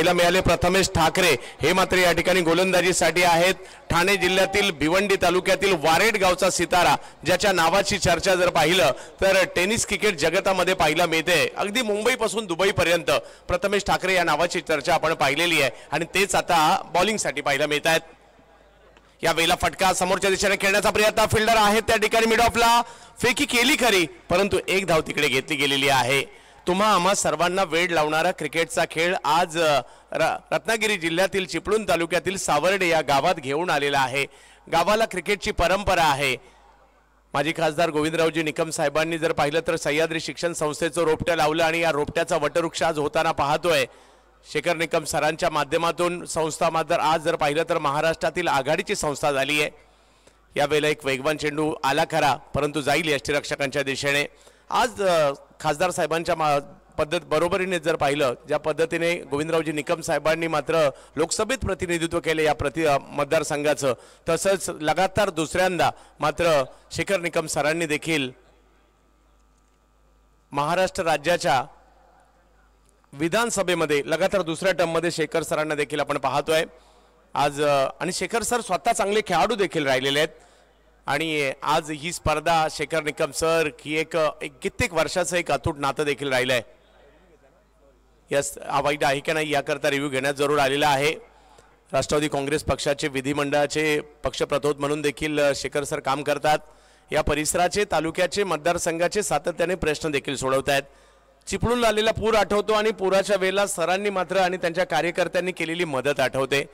पाहायला मिळाले। प्रथमेश ठाकरे हे मात्र या ठिकाणी गोलंदाजीसाठी आहेत। ठाणे जिल्ह्यातील भिवंडी तालुक्यातील वारेड गावचा सितारा, ज्याच्या नावाची चर्चा जर पाहिलं तर टेनिस क्रिकेट जगतामध्ये पाहायला मिळते। अगदी मुंबईपासून दुबईपर्यंत प्रथमेश ठाकरे या नावाची चर्चा आपण पाहिलेली आहे आणि तेच आता बॉलिंगसाठी पाहायला मिळत आहेत। या वेळेला फटका समोरच्या दिशेने खेळण्याचा प्रयत्न, फिल्डर आहेत त्या ठिकाणी मिड ऑफला फेकी केली खरी, परंतु एक धाव तिकडे घेतली गेलेली आहे। तुम्हा आम्हा सर्वांना वेळ लावणारा क्रिकेटचा खेळ आज रत्नागिरी जिल्ह्यातील चिपळूण तालुक्यातील सावर्डे या गावात घेऊन आलेला आहे। गावाला क्रिकेटची परंपरा आहे। माजी खासदार गोविंदरावजी निकम साहेबांनी जर पाहिलं तर सह्याद्री शिक्षण संस्थेचं रोपटं लावलं आणि या रोपट्याचा वटवृक्ष आज होताना पाहतोय। शेखर निकम सरांच्या माध्यमातून संस्था मात्र आज जर पाहिलं तर महाराष्ट्रातील आघाडीची संस्था झाली आहे। यावेळेला एक वेगवान चेंडू आला खरा, परंतु जाईल यष्टीरक्षकांच्या दिशेने। आज खासदार साहेबांच्या पद्धत बरोबरीने जर पाहिलं, ज्या पद्धतीने गोविंदरावजी निकम साहेबांनी मात्र लोकसभेत प्रतिनिधित्व केले या मतदारसंघाचं, तसंच लगातार दुसऱ्यांदा मात्र शेखर निकम सरांनी देखील महाराष्ट्र राज्याच्या विधानसभेमध्ये लगातार दुसऱ्या टर्ममध्ये शेखर सरांना देखील आपण पाहतोय आज। आणि शेखर सर स्वतः चांगले खेळाडू देखील राहिलेले आहेत आणि आज ही स्पर्धा शेखर निकम सर की एक कित्येक वर्षाचं एक अतूट नातं देखील राहिलं आहे। यस वाईट आहे की नाही याकरता रिव्ह्यू घेण्यात जरूर आलेला आहे। राष्ट्रवादी काँग्रेस पक्षाचे विधिमंडळाचे पक्षप्रतोद म्हणून देखील शेखर सर काम करतात। या परिसराचे तालुक्याचे मतदारसंघाचे सातत्याने प्रश्न देखील सोडवत आहेत। चिपळूणला आलेला पूर आठवतो आणि पुराच्या वेळेला सरांनी मात्र आणि त्यांच्या कार्यकर्त्यांनी केलेली मदत आठवते।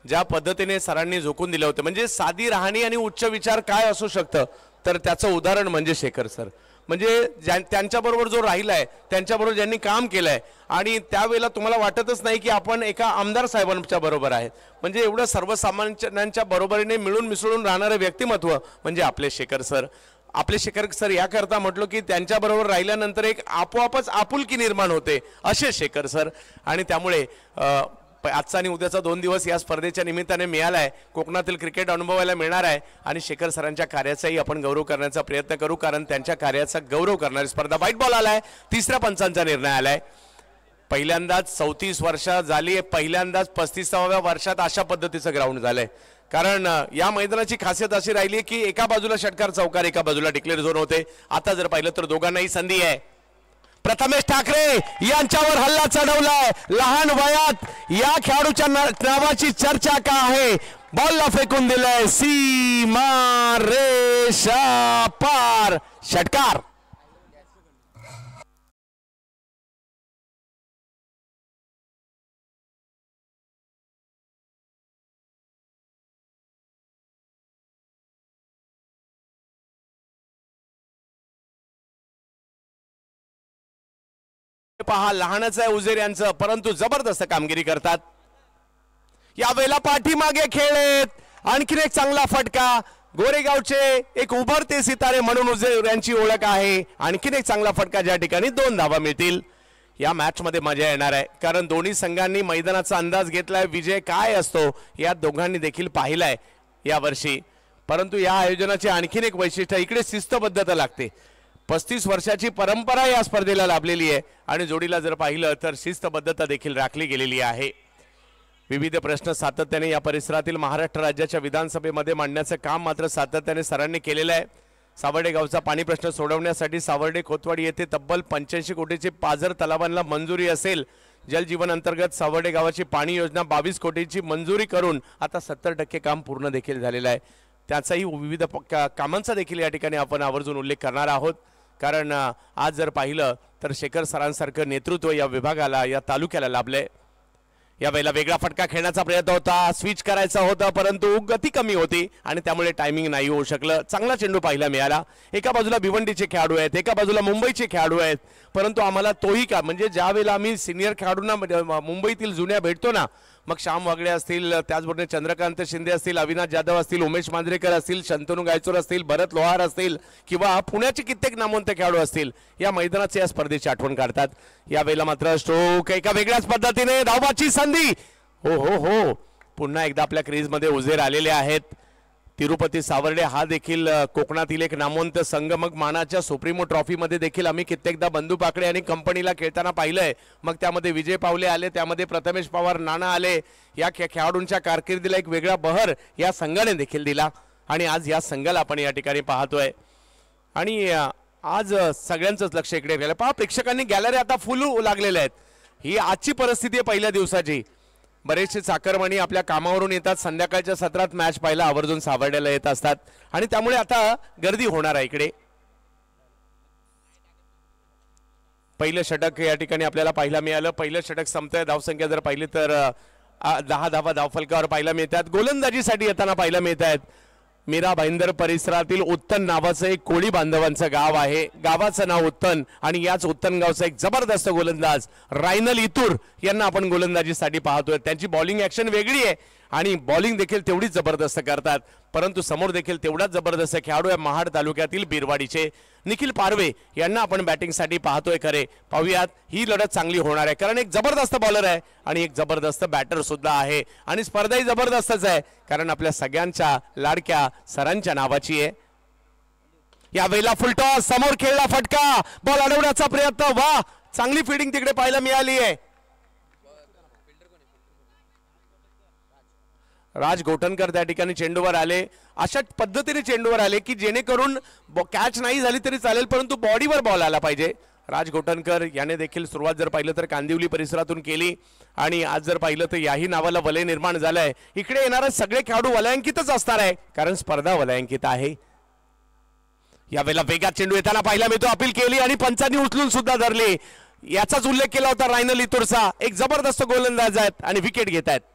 ज्या पद्धतीने सरांनी झोकून दिलं होतं, म्हणजे साधी राहणी आणि उच्च विचार काय असू शकतं, तर त्याचं उदाहरण म्हणजे शेखर सर। म्हणजे त्यांच्याबरोबर जो राहिलाय, त्यांच्याबरोबर ज्यांनी काम केलंय आणि त्यावेळेला तुम्हाला वाटतच नाही की आपण एका आमदार साहेबांच्या बरोबर आहेत। म्हणजे एवढं सर्वसामान्यांच्या बरोबरीने मिळून मिसळून राहणारे व्यक्तिमत्व म्हणजे आपले शेखर सर। आपले शेखर सर याकरता म्हटलो की त्यांच्याबरोबर राहिल्यानंतर एक आपोआपच आपुलकी निर्माण होते, असे शेखर सर। आणि त्यामुळे आजचा आणि उद्याचा 2 दिवस या स्पर्धेच्या निमित्ताने मिळाला आहे। कोकणातील क्रिकेट अनुभवायला मिळणार आहे आणि शेखर सरांच्या कार्याचाही आपण गौरव करण्याचा प्रयत्न करू, कारण त्यांच्या कार्याचा गौरव करणारी स्पर्धा। व्हाईट बॉल आलाय, तिसऱ्या पंचांचा निर्णय आलाय। पहिल्यांदाच 34 वर्ष झाली, पहिल्यांदाच 35व्या वर्षात अशा पद्धतीचं ग्राउंड झालंय। कारण या मैदानाची खासियत अशी राहिली की एका बाजूला षटकार चौकार, एका बाजूला डिक्लेअर झोन होते। आता जर पाहिलं तर दोघांनाही संधी आहे। प्रथमेश ठाकरे यांच्यावर हल्ला चढवलाय लहान वयात, या खेळाडूच्या नावाची चर्चा का आहे? बॉलला फेकून दिलंय सीमा रेषा पार, षटकार। पहा लहानच आहे उजेर यांचं, परंतु जबरदस्त कामगिरी करतात। यावेळेला पाठीमागे खेळत आणखीन एक चांगला फटका। गोरेगावचे एक उभरते सितारे म्हणून उजेर यांची ओळख आहे। आणखीन एक चांगला फटका, ज्या ठिकाणी 2 धावा मिळतील। या मॅच मध्ये मजा येणार आहे, कारण दोन्ही संघांनी मैदानाचा अंदाज घेतलाय। विजय काय असतो या दोघांनी देखील पाहिलाय या वर्षी। परंतु या आयोजनाचे आणखीन एक वैशिष्ट्य, इकडे शिस्तबद्धता लागते। 35 वर्षाची परंपरा या स्पर्धेला लाभलेली आहे आणि जोडीला जर पाहिलं तर शिस्तबद्धता देखील राखली गेलेली आहे। विविध प्रश्न सातत्याने या परिसरातील महाराष्ट्र राज्याच्या विधानसभेमध्ये मांडण्याचं काम मात्र सातत्याने सरांनी केलेलं आहे। सावर्डे गावचा पाणी प्रश्न सोडवण्यासाठी सावर्डे खोतवाडी येथे तब्बल 85 कोटीची पाझर तलावांना मंजुरी असेल। जलजीवन अंतर्गत सावर्डे गावाची पाणी योजना 22 कोटीची मंजुरी करून आता 70% काम पूर्ण देखील झालेलं आहे। त्याचाही विविध कामांचा देखील या ठिकाणी आपण आवर्जून उल्लेख करणार आहोत, कारण आज जर पाहिलं तर शेखर सरांसारखं नेतृत्व या विभागाला, या तालुक्याला लाभले। या वेळेला वेगळा फटका खेळण्याचा प्रयत्न होता, स्विच करायचा होता, परंतु गती कमी होती आणि त्यामुळे टायमिंग नाही होऊ शकलं। चांगला चेंडू पाहायला मिळाला। एका बाजूला भिवंडीचे खेळाडू आहेत, एका बाजूला मुंबईचे खेळाडू आहेत, परंतु आम्हाला तोही का, म्हणजे ज्या वेळेला आम्ही सिनियर खेळाडूंना मुंबईतील जुन्या भेटतो ना, मग श्याम वागळे असतील, त्याचबरोबर चंद्रकांत शिंदे असतील, अविनाश जाधव असतील, उमेश मांजरेकर असतील, शंतनू गायचोर असतील, भरत लोहार असतील किंवा पुण्याचे कित्येक नामवंत खेळाडू असतील, या मैदानाचे या स्पर्धेची आठवण काढतात। या वेळेला मात्र स्ट्रोक एका वेगळ्याच पद्धतीने, धावाची संधी। हो हो हो, पुन्हा एकदा आपल्या क्रीजमध्ये उजेर आलेले आहेत। तिरुपती सावर्डे हा देखील कोकणातील एक नामवंत संघ, मग मानाच्या सुप्रीमो ट्रॉफीमध्ये देखील आम्ही कित्येकदा बंधू पाकडे आणि कंपनीला खेळताना पाहिलंय. मग त्यामध्ये विजय पावले आले, त्यामध्ये प्रथमेश पवार, नाना आले. या खेळाडूंच्या कारकिर्दीला एक वेगळा बहर या संघाने देखील दिला आणि आज या संघाला आपण या ठिकाणी पाहतोय. आणि आज सगळ्यांचंच लक्ष इकडे गेलं. पहा, प्रेक्षकांनी गॅलरी आता फुल लागलेल्या आहेत. ही आजची परिस्थिती आहे पहिल्या दिवसाची. बरेचसे चाकरमानी आपल्या कामावरून येतात, संध्याकाळच्या सत्रात मॅच पाहायला आवर्जून सावर्ड्याला येत असतात आणि त्यामुळे आता गर्दी होणार आहे इकडे. पहिलं षटक या ठिकाणी आपल्याला पाहायला मिळालं. पहिलं षटक संपतंय. धावसंख्या जर पाहिली तर 10 धावा धावफलकावर पाहायला मिळतात. गोलंदाजीसाठी येताना पाहायला मिळत आहेत. मीरा भाईंदर परिसरातील उत्तन नावाचं एक कोळी बांधवांचं गाव आहे. गावाचं नाव उत्तन आणि याच उत्तन गावचा एक जबरदस्त गोलंदाज रायनल इतूर यांना आपण गोलंदाजीसाठी पाहतोय. त्यांची बॉलिंग ऍक्शन वेगळी आहे आणि बॉलिंग देखील तेवढीच जबरदस्त करतात, परंतु समोर देखील तेवढाच जबरदस्त खेळाडू आहे महाड तालुक्यातील बिरवाडीचे निखिल पारवे यांना आपण बॅटिंगसाठी पाहतोय. खरे पाहूयात, ही लढत चांगली होणार आहे कारण एक जबरदस्त बॉलर आहे आणि एक जबरदस्त बॅटर सुद्धा आहे आणि स्पर्धाही जबरदस्तच आहे कारण आपल्या सगळ्यांच्या लाडक्या सरांच्या नावाची आहे. या वेळेला फुलटॉस, समोर खेळला फटका, बॉल अडवण्याचा प्रयत्न. वा, चांगली फिल्डिंग तिकडे पाहायला मिळाली आहे. राज गोटनकर त्या ठिकाणी चेंडूवर आले. अशा पद्धतीने चेंडूवर आले की जेणेकरून कॅच नाही झाली तरी चालेल परंतु बॉडीवर बॉल आला पाहिजे. राज गोटनकर याने देखील सुरुवात जर पाहिलं तर कांदिवली परिसरातून केली आणि आज जर पाहिलं तर याही नावाला वलय निर्माण झालंय. इकडे येणारे सगळे खेळाडू वलयांकितच असणार आहे कारण स्पर्धा वलयांकित आहे. यावेळेला वेगात चेंडू येताना पाहायला मिळतो. अपील केली आणि पंचांनी उचलून सुद्धा धरली. याचाच उल्लेख केला होता रायनल इतूरचा. एक जबरदस्त गोलंदाज आहेत आणि विकेट घेत आहेत.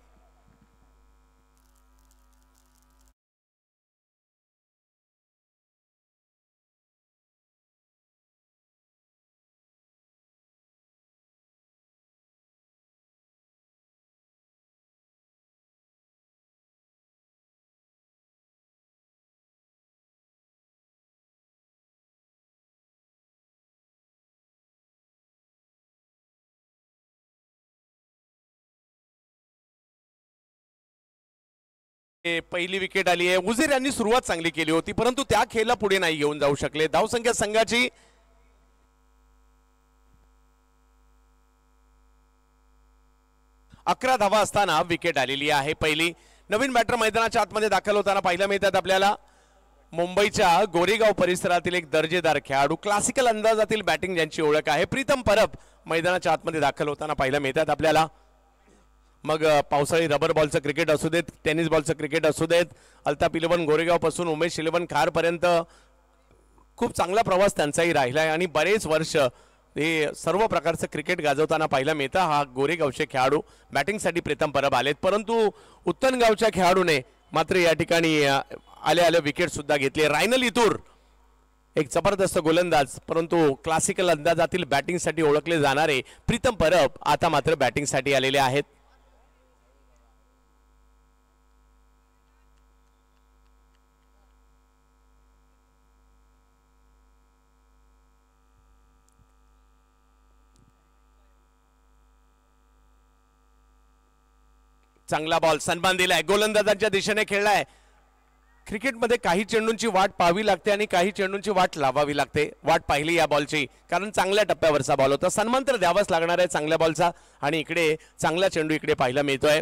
पहिली विकेट आली आहे. उजीर यांनी सुरुवात चांगली केली होती परंतु त्या खेळला पुढे नाही घेऊन जाऊ शकले. धावसंख्या संघाची 11 धावा असताना विकेट आलेली आहे. पहिली नवीन बॅटर मैदानाच्या आतमध्ये दाखल होताना पाहायला मिळतात आपल्याला. मुंबईच्या गोरेगाव परिसरातील एक दर्जेदार खेळाडू, क्लासिकल अंदाजातील बॅटिंग ज्यांची ओळख आहे, प्रीतम परब मैदानाच्या आतमध्ये दाखल होताना पाहायला मिळतात आपल्याला. मग पावसाळी रबर बॉलचं क्रिकेट असू देत, टेनिस बॉलचं क्रिकेट असू देत, अल्ताफ 11 गोरेगाव पासून उमेश 11 खार पर्यंत खूप चांगला प्रवास त्यांचाही राहिला आहे आणि बरेच वर्ष हे सर्व प्रकारचं क्रिकेट गाजवताना पाहायला मिळतं. हा गोरेगावचे खेळाडू बॅटिंगसाठी प्रीतम परब आलेत परंतु उत्तन गावच्या खेळाडूने मात्र या ठिकाणी आले विकेट सुद्धा घेतली. रायनल इतूर एक जबरदस्त गोलंदाज परंतु क्लासिकल अंदाजातील बॅटिंगसाठी ओळखले जाणारे प्रीतम परब आता मात्र बॅटिंगसाठी आलेले आहेत. चांगला बॉल, सन्मान दिलाय, गोलंदाजांच्या दिशेने खेळलाय. क्रिकेटमध्ये काही चेंडूंची वाट पाहावी लागते आणि काही चेंडूंची वाट लावावी लागते. वाट पाहिली या बॉलची कारण चांगल्या टप्प्यावरचा बॉल होता. सन्मान तर द्यावाच लागणार आहे चांगल्या बॉलचा आणि इकडे चांगला चेंडू इकडे पाहायला मिळतोय.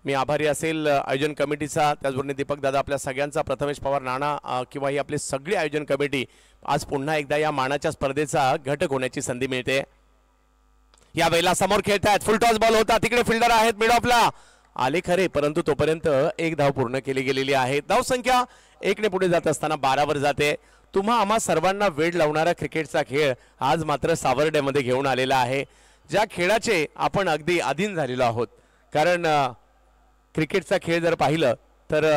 मी आभारी असेल आयोजन कमिटीचा, त्याचबरोबर दीपक दादा, आपल्या सगळ्यांचा, प्रथमेश पवार, नाना किंवा ही आपली सगळी आयोजन कमिटी. आज पुन्हा एकदा या मानाच्या स्पर्धेचा घटक होण्याची संधी मिळते. या वेळेला समोर खेळतायत, फुल टॉस बॉल होता, तिकडे फिल्डर आहेत मिड ऑफला, आले खरे परंतु तोपर्यंत एक धाव पूर्ण केली गेलेली आहे. धाव संख्या 1 ने पुढे जात असताना 12 वर जाते. तुम्हा आम्हा सर्वांना वेळ लावणारा क्रिकेटचा खेळ आज मात्र सावर्ड्यामध्ये घेऊन आलेला आहे, ज्या खेळाचे आपण अगदी अधीन झालेलो आहोत. कारण क्रिकेटचा खेळ जर पाहिलं तर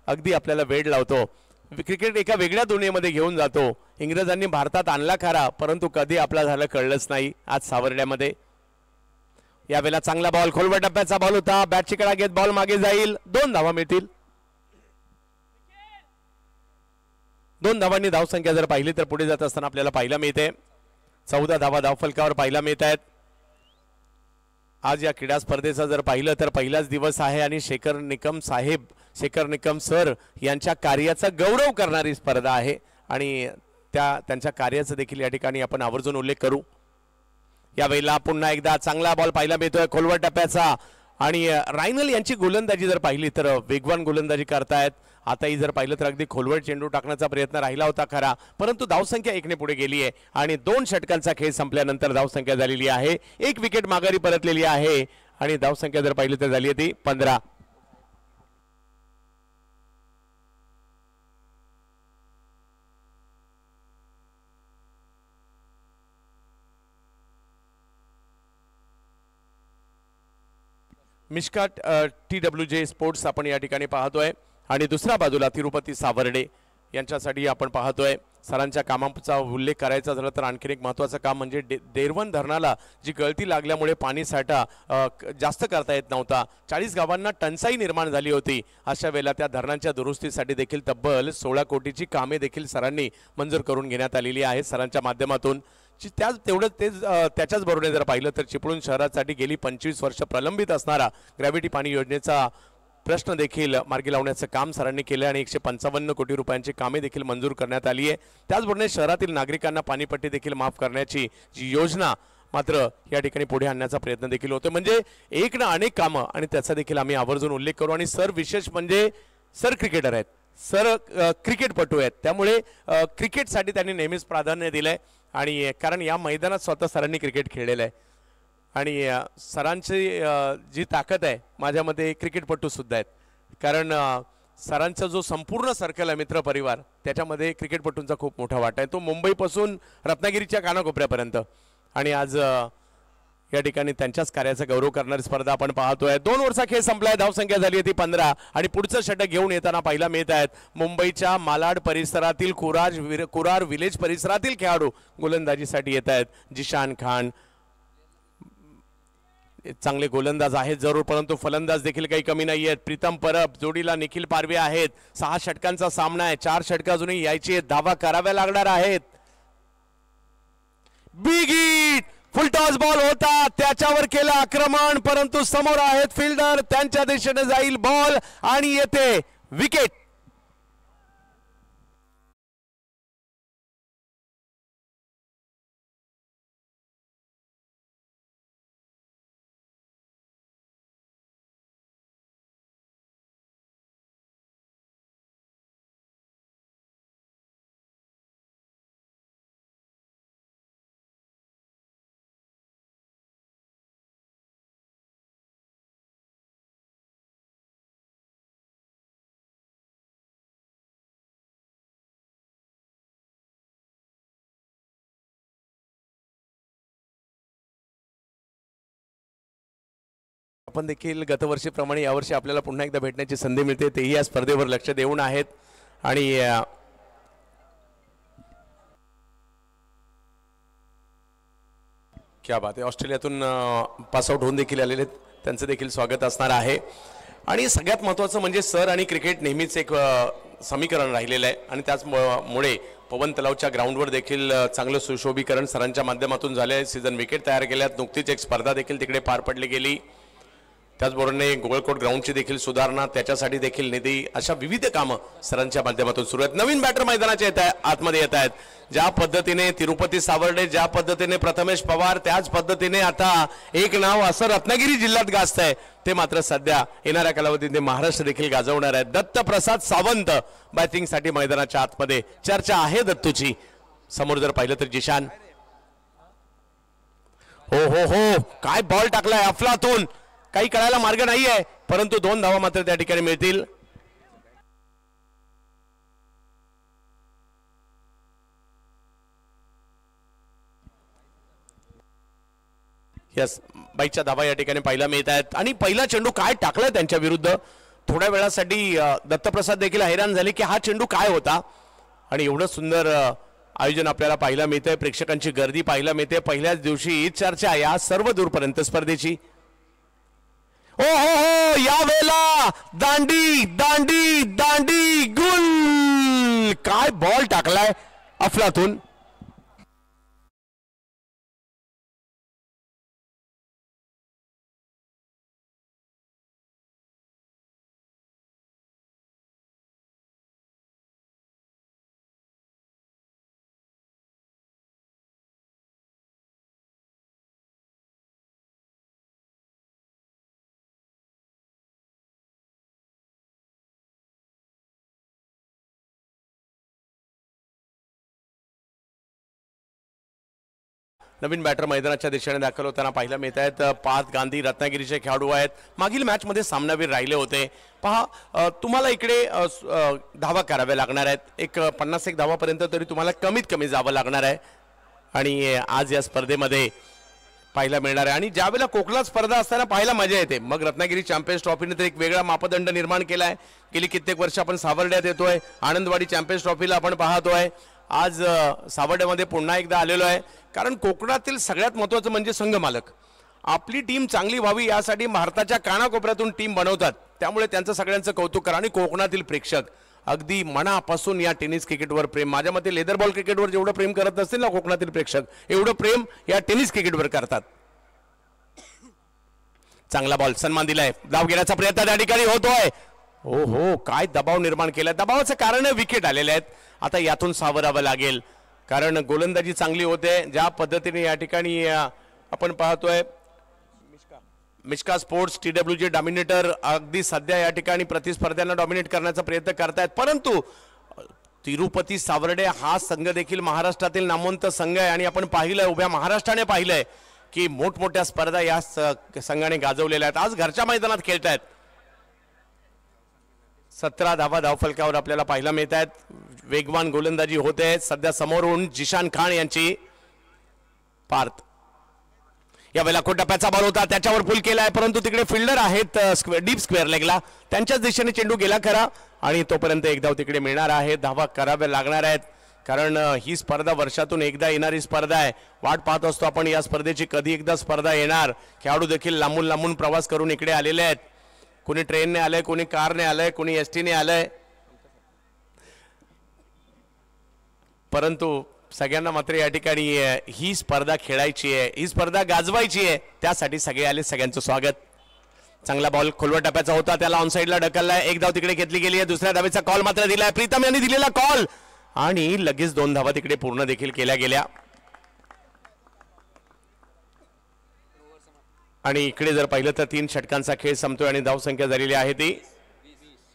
अगदी आपल्याला वेळ लावतो. क्रिकेट एका वेगळ्या दुनियेमध्ये घेऊन जातो. इंग्रजांनी भारतात आणला खरा परंतु कधी आपला झालं कळलंच नाही आज सावर्ड्यामध्ये. यावेळेला चांगला बॉल, खोलवर टप्प्याचा बॉल होता, बॅटची कडा घेत बॉल मागे जाईल, 2 धावा मिळतील. 2 धावांनी धावसंख्या जर पाहिली तर पुढे जात असताना आपल्याला पाहायला मिळते. 14 धावा धावफलकावर पाहायला मिळत आहेत. आज या क्रीडा स्पर्धेचा जर पाहिलं तर पहिलाच दिवस आहे आणि शेखर निकम साहेब शेखर निकम सर यांच्या कार्याचा गौरव करणारी स्पर्धा आहे आणि त्यांच्या कार्याचा देखील या ठिकाणी आपण आवर्जून उल्लेख करू। यावेळेला पुन्हा एकदा चांगला बॉल पाहायला मिळतोय खोलवर टप्प्याचा आणि रायनल यांची गोलंदाजी जर पाहिली तर वेगवान गोलंदाजी करतायत। आताही जर पाहिलं तर अगदी खोलवर चेंडू टाकण्याचा प्रयत्न राहिला होता खरा, परंतु धावसंख्या 1 ने पुढे गेली आहे आणि 2 षटकांचा खेळ संपल्यानंतर धावसंख्या झालेली आहे 1 विकेट माघारी परतलेली आहे आणि धावसंख्या जर पाहिली तर झाली होती 15। मिशकाट TWJ स्पोर्ट्स आपण या ठिकाणी पाहतोय आणि दुसऱ्या बाजूला तिरुपती सावर्डे यांच्यासाठी आपण पाहतोय। सरांच्या कामाचा उल्लेख करायचा झाला तर आणखी एक महत्त्वाचं काम म्हणजे देरवन धरणाला जी गळती लागल्यामुळे पाणी साठा जास्त करता येत नव्हता, 40 गावांना टंचाई निर्माण झाली होती। अशा वेळेला त्या धरणांच्या दुरुस्तीसाठी देखील तब्बल 16 कोटीची कामे देखील सरांनी मंजूर करून घेण्यात आलेली आहेत सरांच्या माध्यमातून। त्याच्याच बरोबर जर पाहिलं तर चिपळूण शहरासाठी गेली 25 वर्ष प्रलंबित असणारा ग्रॅव्हिटी पाणी योजनेचा प्रश्न देखील मार्गी लावण्याचं काम सरांनी केलं आणि 155 कोटी रुपयांची कामे देखील मंजूर करण्यात आली आहे। त्याचबरोबर शहरातील नागरिकांना पाणीपट्टी देखील माफ करण्याची जी योजना मात्र या ठिकाणी पुढे आणण्याचा प्रयत्न देखील होतो। म्हणजे एक ना अनेक कामं आणि त्याचा देखील आम्ही आवर्जून उल्लेख करू आणि सर विशेष म्हणजे सर क्रिकेटर आहेत, सर क्रिकेटपटू आहेत, त्यामुळे क्रिकेटसाठी त्यांनी नेहमीच प्राधान्य दिलंय आणि कारण या मैदानात स्वतः सरांनी क्रिकेट खेळलेलं आहे आणि सरांची जी ताकद आहे माझ्यामध्ये क्रिकेटपटू सुद्धा आहेत, कारण सरांचा जो संपूर्ण सर्कल आहे मित्र परिवार त्याच्यामध्ये क्रिकेटपटूंचा खूप मोठा वाटा आहे, तो मुंबईपासून रत्नागिरीच्या कानाकोपऱ्यापर्यंत। आणि आज या ठिकाणी त्यांच्याच कार्याचा गौरव करणारी स्पर्धा आपण पाहतोय। 2 ओव्हरचा खेळ संपलाय, धावसंख्या झाली होती 15 आणि पुढचं षटक घेऊन येताना पाहायला मिळत आहेत मुंबईच्या मालाड परिसरातील कुरार विलेज परिसरातील खेळाडू गोलंदाजीसाठी येत आहेत। जिशान खान चांगले गोलंदाज आहेत जरूर, परंतु फलंदाज देखील काही कमी नाही आहेत। प्रीतम परब जोडीला निखिल पारवे आहेत। 6 षटकांचा सामना आहे, 4 षटक अजूनही यायची आहेत, धावा कराव्या लागणार आहेत। बिग हिट फुल टॉस बॉल होता, त्याच्यावर केलं आक्रमण, परंतु समोर आहेत फिल्डर, त्यांच्या दिशेने जाईल बॉल आणि येते विकेट। आपण देखील गतवर्षीप्रमाणे यावर्षी आपल्याला पुन्हा एकदा भेटण्याची संधी मिळते, तेही या स्पर्धेवर लक्ष देऊन आहेत आणि क्या बात आहे, ऑस्ट्रेलियातून पास आउट होऊन देखील आलेले त्यांचं देखील स्वागत असणार आहे। आणि सगळ्यात महत्त्वाचं म्हणजे सर आणि क्रिकेट नेहमीच एक समीकरण राहिलेलं आहे आणि त्याचमुळे पवन तलावच्या ग्राउंडवर देखील चांगलं सुशोभीकरण सरांच्या माध्यमातून झाले आहे। सीझन विकेट तयार केल्यात, नुकतीच एक स्पर्धा देखील तिकडे पार पडली गेली, त्याचबरोबर गोलकोट ग्राउंडची देखील सुधारणा, त्याच्यासाठी देखील निधी, अशा विविध कामं सरांच्या माध्यमातून सुरू आहेत। नवीन बॅटर मैदानाच्या आतमध्ये येत आहेत, ज्या पद्धतीने तिरुपती सावर्डे, ज्या पद्धतीने प्रथमेश पवार, त्याच पद्धतीने आता एक नाव असं रत्नागिरी जिल्ह्यात गाजत आहे ते मात्र सध्या येणाऱ्या कालावधीत महाराष्ट्र देखील गाजवणार आहे। दत्तप्रसाद सावंत बॅटिंगसाठी मैदानाच्या आतमध्ये, चर्चा आहे दत्तूची। समोर जर पाहिलं तर जिशान, हो हो हो काय बॉल टाकलाय अफलातून, काही कळायला मार्ग नाहीये, परंतु 2 धावा मात्र त्या ठिकाणी मिळतील। यस, बाईकच्या धावा या ठिकाणी पाहायला मिळत आहेत आणि पहिला चेंडू काय टाकलाय त्यांच्या विरुद्ध। थोड्या वेळासाठी दत्तप्रसाद देखील हैराण झाले की हा चेंडू काय होता आणि एवढं सुंदर आयोजन आपल्याला पाहायला मिळतंय, प्रेक्षकांची गर्दी पाहायला मिळते। पहिल्याच दिवशी चर्चा या सर्व दूरपर्यंत स्पर्धेची। ओ हो हो, या वेळेला दांडी दांडी दांडी गुल, काय बॉल टाकलाय अफलातून। नवीन बॅटर मैदानाच्या दिशेने दाखल होताना पाहायला मिळत आहेत. पार्थ गांधी रत्नागिरीचे खेळाडू आहेत. मागील मॅचमध्ये सामनावीर राहिले होते. पहा तुम्हाला इकडे धावा कराव्या लागणार आहेत. एक 50 धावापर्यंत तरी तुम्हाला कमीत कमी जावं लागणार आहे. आणि आज या स्पर्धेमध्ये पाहायला मिळणार आहे. आणि ज्यावेळेला कोकणात स्पर्धा असताना पाहायला मजा येते. मग रत्नागिरी चॅम्पियन्स ट्रॉफीने तर एक वेगळा मापदंड निर्माण केला आहे. गेली कित्येक वर्ष आपण सावर्ड्यात येतोय. आनंदवाडी चॅम्पियन्स ट्रॉफीला आपण पाहतोय. आज सावर्ड्यामध्ये पुन्हा एकदा आलेलो आहे. कारण कोकणातील सगळ्यात महत्त्वाचं म्हणजे संघ मालक आपली टीम चांगली व्हावी यासाठी भारताच्या कानाकोपऱ्यातून टीम बनवतात. त्यामुळे त्यांचं सगळ्यांचं कौतुक करा. आणि कोकणातील प्रेक्षक अगदी मनापासून या टेनिस क्रिकेटवर प्रेम, माझ्या मते लेदर बॉल क्रिकेटवर जेवढं प्रेम करत असतील ना कोकणातील प्रेक्षक एवढं प्रेम या टेनिस क्रिकेटवर करतात. चांगला बॉल सन्मान दिलाय. धाव घेण्याचा प्रयत्न त्या ठिकाणी होतोय. हो हो काय दबाव निर्माण केलाय. दबावाचं कारण विकेट आलेले आहेत. आता यातून सावरावं लागेल कारण गोलंदाजी चांगली होते. ज्या पद्धतीने या ठिकाणी आपण पाहतोय मिश्का स्पोर्ट्स TWG डॉमिनेटर अगदी सध्या या ठिकाणी प्रतिस्पर्ध्यांना डॉमिनेट करण्याचा प्रयत्न करतायत. परंतु तिरुपती सावर्डे हा संघ देखील महाराष्ट्रातील नामवंत संघ आहे. आणि आपण पाहिलंय उभ्या महाराष्ट्राने पाहिलंय की मोठमोठ्या स्पर्धा या संघाने गाजवलेल्या आहेत. आज घरच्या मैदानात खेळतायत. 17 धावा धावफलकावर आपल्याला पाहायला मिळत आहेत. वेगवान गोलंदाजी होते सध्या समोरून जिशान खान यांची. पार्थ यावेळेला टप्प्याचा बॉल होता त्याच्यावर पुल केलाय. परंतु तिकडे फिल्डर आहेत डीप स्क्वेअर लेगला त्यांच्याच दिशेने चेंडू गेला खरा. आणि तोपर्यंत एक धाव तिकडे मिळणार आहे. धावा कराव्या लागणार आहेत कारण ही स्पर्धा वर्षातून एकदा येणारी स्पर्धा आहे. वाट पाहत असतो आपण या स्पर्धेची कधी एकदा स्पर्धा येणार. खेळाडू देखील लांबून लांबून प्रवास करून इकडे आलेले आहेत. कोणी ट्रेनने आलंय, कोणी कारने आलंय, कोणी STने आलंय. परंतु सगळ्यांना मात्र या ठिकाणी ही स्पर्धा खेळायची आहे, ही स्पर्धा गाजवायची आहे. त्यासाठी सगळे आले. सगळ्यांचं स्वागत. चांगला बॉल खोलवर टप्प्याचा होता त्याला ऑन साईडला ढकललाय. एक धाव तिकडे घेतली गेली आहे. दुसऱ्या धावेचा कॉल मात्र दिलाय. प्रीतम यांनी दिलेला कॉल आणि लगेच 2 धावा तिकडे पूर्ण देखील केल्या गेल्या. आणि इकडे जर पाहिलं तर 3 षटकांचा खेळ संपतोय आणि धावसंख्या झालेली आहे ती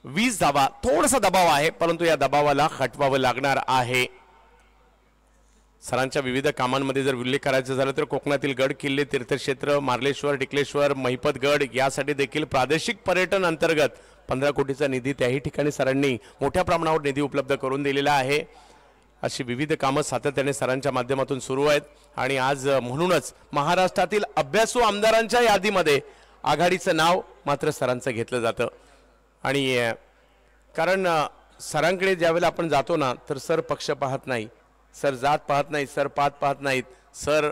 20 धावा. थोडासा दबाव आहे परंतु या दबावाला हटवावं लागणार आहे. सरांच्या विविध कामांमध्ये जर उल्लेख करायचा झाला तर कोकणातील गड किल्ले तीर्थक्षेत्र मार्लेश्वर टिकलेश्वर महिपतगड यासाठी देखील प्रादेशिक पर्यटन अंतर्गत 15 कोटीचा निधी त्याही ठिकाणी सरांनी मोठ्या प्रमाणावर निधी उपलब्ध करून दिलेला आहे. अशी विविध कामं सातत्याने सरांच्या माध्यमातून सुरू आहेत. आणि आज म्हणूनच महाराष्ट्रातील अभ्यासू आमदारांच्या यादीमध्ये आघाडीचं नाव मात्र सरांचं घेतलं जातं. आणि कारण सरांकडे ज्यावेळेला आपण जातो ना तर सर पक्ष पाहत नाही, सर जात पाहत नाही, सर पात पाहत नाहीत, सर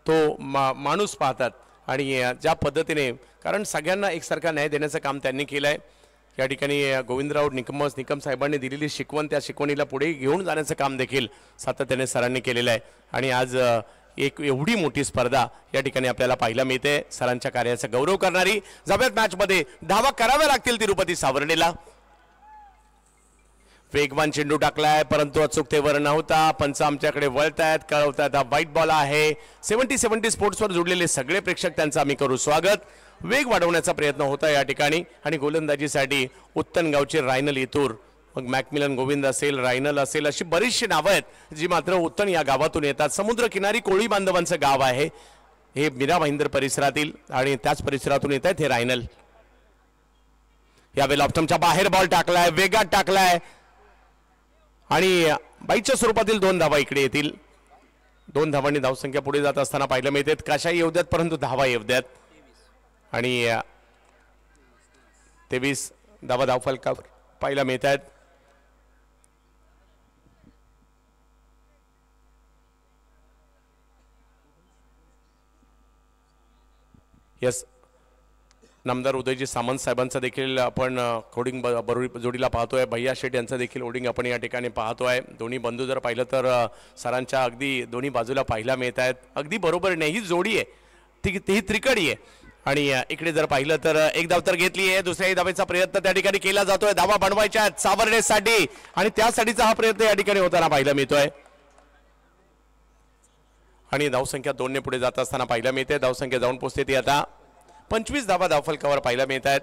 तो माणूस पाहतात. आणि ज्या पद्धतीने कारण सगळ्यांना एकसारखा न्याय देण्याचं काम त्यांनी केलं आहे. या ठिकाणी गोविंदराव निकम साहेबांनी दिलेली शिकवण त्या शिकवणीला पुढे घेऊन जाण्याचं काम देखील सातत्याने सरांनी केलेलं आहे. आणि आज एक एवढी मोठी स्पर्धा या ठिकाणी आपल्याला पाहायला मिळते. सरांच्या कार्याचा गौरव करणारी जाऊयात मॅचमध्ये. धावा कराव्या लागतील तिरुपती सावर्डेला. वेगवान चेंडू टाकलाय परंतु अचूकतेवर नव्हता. पंच आमच्याकडे वळतायत कळवतायत. हा वाईट बॉल आहे. 70 स्पोर्ट्सवर जोडलेले सगळे प्रेक्षक त्यांचं आम्ही करू स्वागत. वेग वाढवण्याचा प्रयत्न होता या ठिकाणी. आणि गोलंदाजीसाठी उत्तनगावचे रायनल इतूर, मग मॅकमिलन गोविंद असेल, रायनल असेल, अशी बरीचशी नावं आहेत जी मात्र उत्तन या गावातून येतात. समुद्रकिनारी कोळी बांधवांचं गाव आहे हे मीरा भाईंदर परिसरातील. आणि त्याच परिसरातून येत आहेत हे रायनल. यावेळेला ऑप्टमच्या बाहेर बॉल टाकलाय, वेगात टाकलाय आणि बाईच्या स्वरूपातील 2 धावा इकडे येतील. 2 धावांनी धावसंख्या पुढे जात असताना पाहायला मिळते. कशाही येऊ द्यात परंतु धावा येऊ द्यात. आणि 23 धावा धावफलकावर पाहायला मिळत आहेत. यस, नामदार उदयजी सामंत साहेबांचा देखील आपण कोडिंग जोडीला पाहतोय. भैया शेठ यांचं देखील ओडिंग आपण या ठिकाणी पाहतोय. दोन्ही बंधू जर पाहिलं तर सरांच्या अगदी दोन्ही बाजूला पाहायला मिळत आहेत. अगदी बरोबर नाही, ही जोडी आहे ती त्रिकडी आहे. आणि इकडे जर पाहिलं तर एक धाव तर घेतली आहे. दुसऱ्याही धावेचा प्रयत्न त्या ठिकाणी केला जातोय. धावा बनवायच्या आहेत सावर्डेसाठी आणि त्यासाठीचा हा प्रयत्न या ठिकाणी होताना पाहायला मिळतोय. आणि धावसंख्या 2 ने पुढे जात असताना पाहायला मिळते. धावसंख्या जाऊन पोहोचते ती आता 25 धावा धावफलकावर पाहायला मिळत आहेत.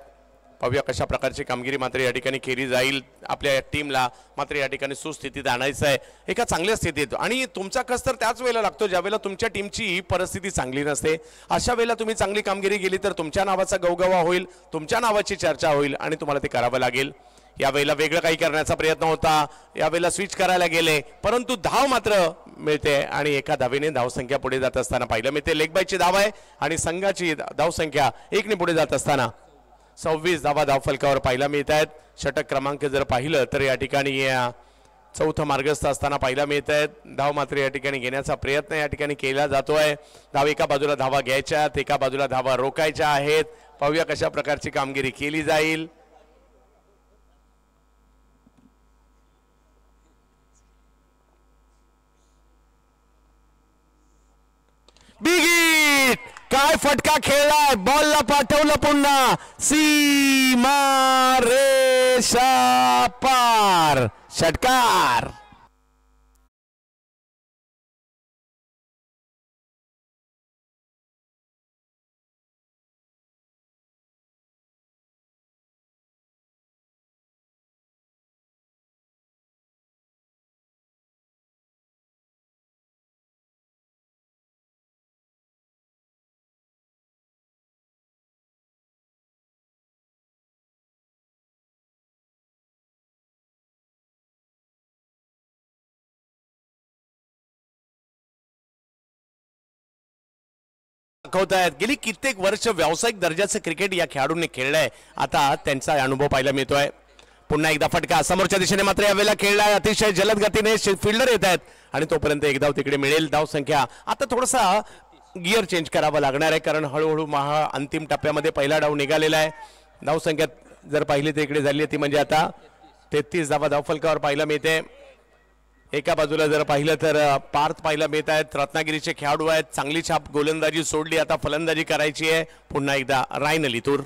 पाहूया कशा प्रकारची कामगिरी मात्र या ठिकाणी केली जाईल. आपल्या टीमला मात्र या ठिकाणी सुस्थितीत आणायचं आहे, एका चांगल्या स्थितीत. आणि तुमचा कस तर त्याच वेळेला लागतो ज्यावेळेला तुमच्या टीमची परिस्थिती चांगली नसते. अशा वेळेला तुम्ही चांगली कामगिरी केली तर तुमच्या नावाचा गवगवा होईल, तुमच्या नावाची चर्चा होईल आणि तुम्हाला ते करावं लागेल. यावेळेला वेगळं काही करण्याचा प्रयत्न होता, यावेळेला स्विच करायला गेले, परंतु धाव मात्र मिळते आणि एका धावेने धावसंख्या पुढे जात असताना पाहिलं मिळते. लेग बायची धाव आहे आणि संघाची धावसंख्या 1 ने पुढे जात असताना 26 धावा धावफलकावर पाहायला मिळत आहेत. षटक क्रमांक जर पाहिलं तर या ठिकाणी चौथा मार्गस्थ असताना पाहायला मिळत आहेत. धाव मात्र या ठिकाणी घेण्याचा प्रयत्न या ठिकाणी केला जातोय. धाव एका बाजूला धावा घ्यायच्यात, एका बाजूला धावा रोखायच्या आहेत. पाहूया कशा प्रकारची कामगिरी केली जाईल. बिग हिट, काय फटका खेळलाय, बॉलला पाठवलं पुन्हा सीमा रेषा पार, षटकार. दाखवतायत. गेली कित्येक वर्ष व्यावसायिक दर्जाचं क्रिकेट या खेळाडूंनी खेळलंय. आता त्यांचा अनुभव पाहायला मिळतोय. पुन्हा एकदा फटका समोरच्या दिशेने मात्र यावेळेला खेळलाय. अतिशय जलद गतीने फिल्डर येत आहेत आणि तोपर्यंत एक धाव तिकडे मिळेल. धाव संख्या आता थोडासा गिअर चेंज करावा लागणार आहे, कारण हळूहळू अंतिम टप्प्यामध्ये पहिला डाव निघालेला आहे. धाव संख्या जर पाहिली तर इकडे झाली ती म्हणजे आता 33 धावा धावफलकावर पाहायला मिळते. एका बाजूला जर पाहिलं तर पार्थ पाहायला मिळत आहेत. रत्नागिरीचे खेळाडू आहेत, चांगली छाप गोलंदाजी सोडली, आता फलंदाजी करायची आहे. पुन्हा एकदा रायन लितूर.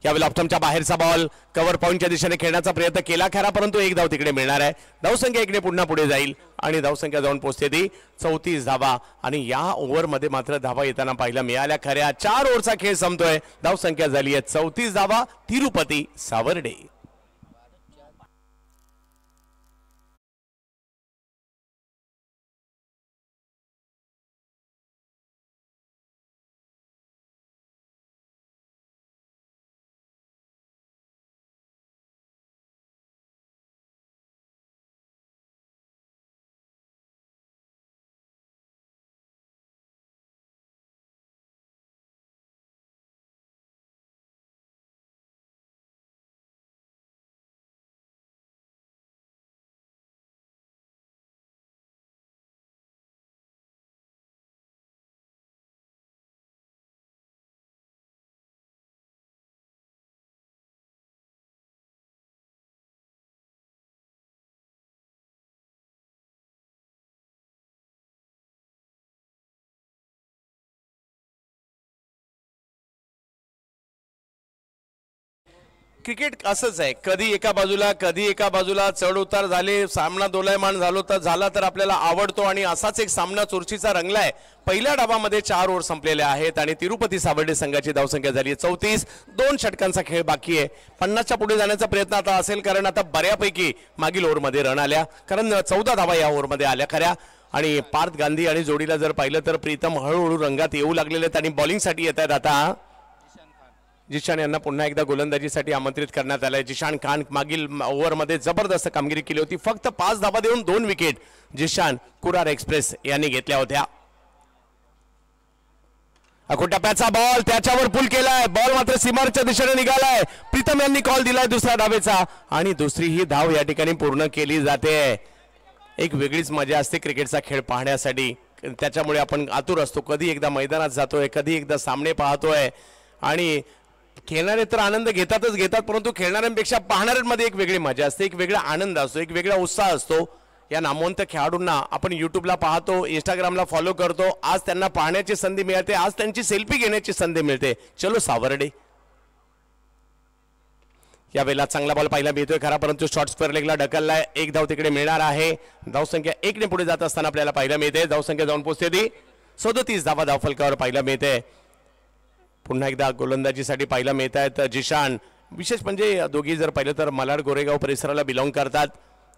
यावेळेला ऑप्टमच्या बाहेरचा बॉल कव्हर पॉईंटच्या दिशेने खेळण्याचा प्रयत्न केला खरा, परंतु एक धाव तिकडे मिळणार आहे. धावसंख्या 1 ने पुन्हा पुढे जाईल आणि धावसंख्या जाऊन पोहोचते ती 34 धावा. आणि या ओव्हरमध्ये मात्र धावा येताना पाहायला मिळाल्या खऱ्या. 4 ओव्हरचा खेळ संपतोय. धावसंख्या झाली आहे 34 धावा. तिरुपती सावर्डे. क्रिकेट असंच आहे, कधी एका बाजूला चढ उतार झाले, सामना दोलायमान झाला तर आपल्याला आवडतो आणि असाच एक सामना चुरशीचा रंगलाय. पहिल्या डावामध्ये 4 ओव्हर संपलेले आहेत आणि तिरुपती सावर्डे संघाची धावसंख्या झाली 34. 2 षटकांचा खेळ बाकी आहे. 50च्या पुढे जाण्याचा प्रयत्न आता असेल, कारण आता बऱ्यापैकी मागील ओव्हरमध्ये रन आल्या, कारण 14 धावा या ओव्हरमध्ये आल्या खऱ्या. आणि पार्थ गांधी आणि जोडीला जर पाहिलं तर प्रीतम हळूहळू रंगात येऊ लागलेले आहेत आणि बॉलिंगसाठी येत आहेत. आता जिशान यांना पुन्हा एकदा गोलंदाजीसाठी आमंत्रित करण्यात आलंय. जिशान खान मागील ओव्हरमध्ये जबरदस्त कामगिरी केली होती. फक्त 5 धावा देऊन 2 विकेट जिशान कुरार एक्सप्रेस यांनी घेतल्या होत्या. टप्प्याचा बॉल त्याच्यावर पुल केलाय. बॉल मात्र सीमारच्या दिशेने निघालाय. प्रीतम यांनी कॉल दिलाय दुसऱ्या धावेचा आणि दुसरी ही धाव या ठिकाणी पूर्ण केली जाते. एक वेगळीच मजा असते क्रिकेटचा खेळ पाहण्यासाठी. त्याच्यामुळे आपण आतुर असतो. कधी एकदा मैदानात जातोय, कधी एकदा सामने पाहतोय. आणि खेळणारे तर आनंद घेतात, परंतु खेळणाऱ्यांपेक्षा पाहणाऱ्यांमध्ये एक वेगळी मजा असते, एक वेगळा आनंद असतो, एक वेगळा उत्साह असतो. या नामवंत खेळाडूंना आपण युट्यूबला पाहतो, इंस्टाग्रामला फॉलो करतो. आज त्यांना पाहण्याची संधी मिळते, आज त्यांची सेल्फी घेण्याची संधी मिळते. चलो सावर्डे. यावेळेला चांगला बॉल पाहायला मिळतोय खरा, परंतु शॉर्ट स्क्वेअर लेगला ढकललाय. एक धाव तिकडे मिळणार आहे. धावसंख्या 1 ने पुढे जात असताना आपल्याला पाहायला मिळते. धावसंख्या जाऊन पोहोचते ती 37 धावा धावफलकावर पाहायला मिळते. पुन्हा एकदा गोलंदाजीसाठी पाहायला मिळत आहेत जिशान. विशेष म्हणजे दोघी जर पाहिलं तर मलाड गोरेगाव परिसराला बिलॉंग करतात,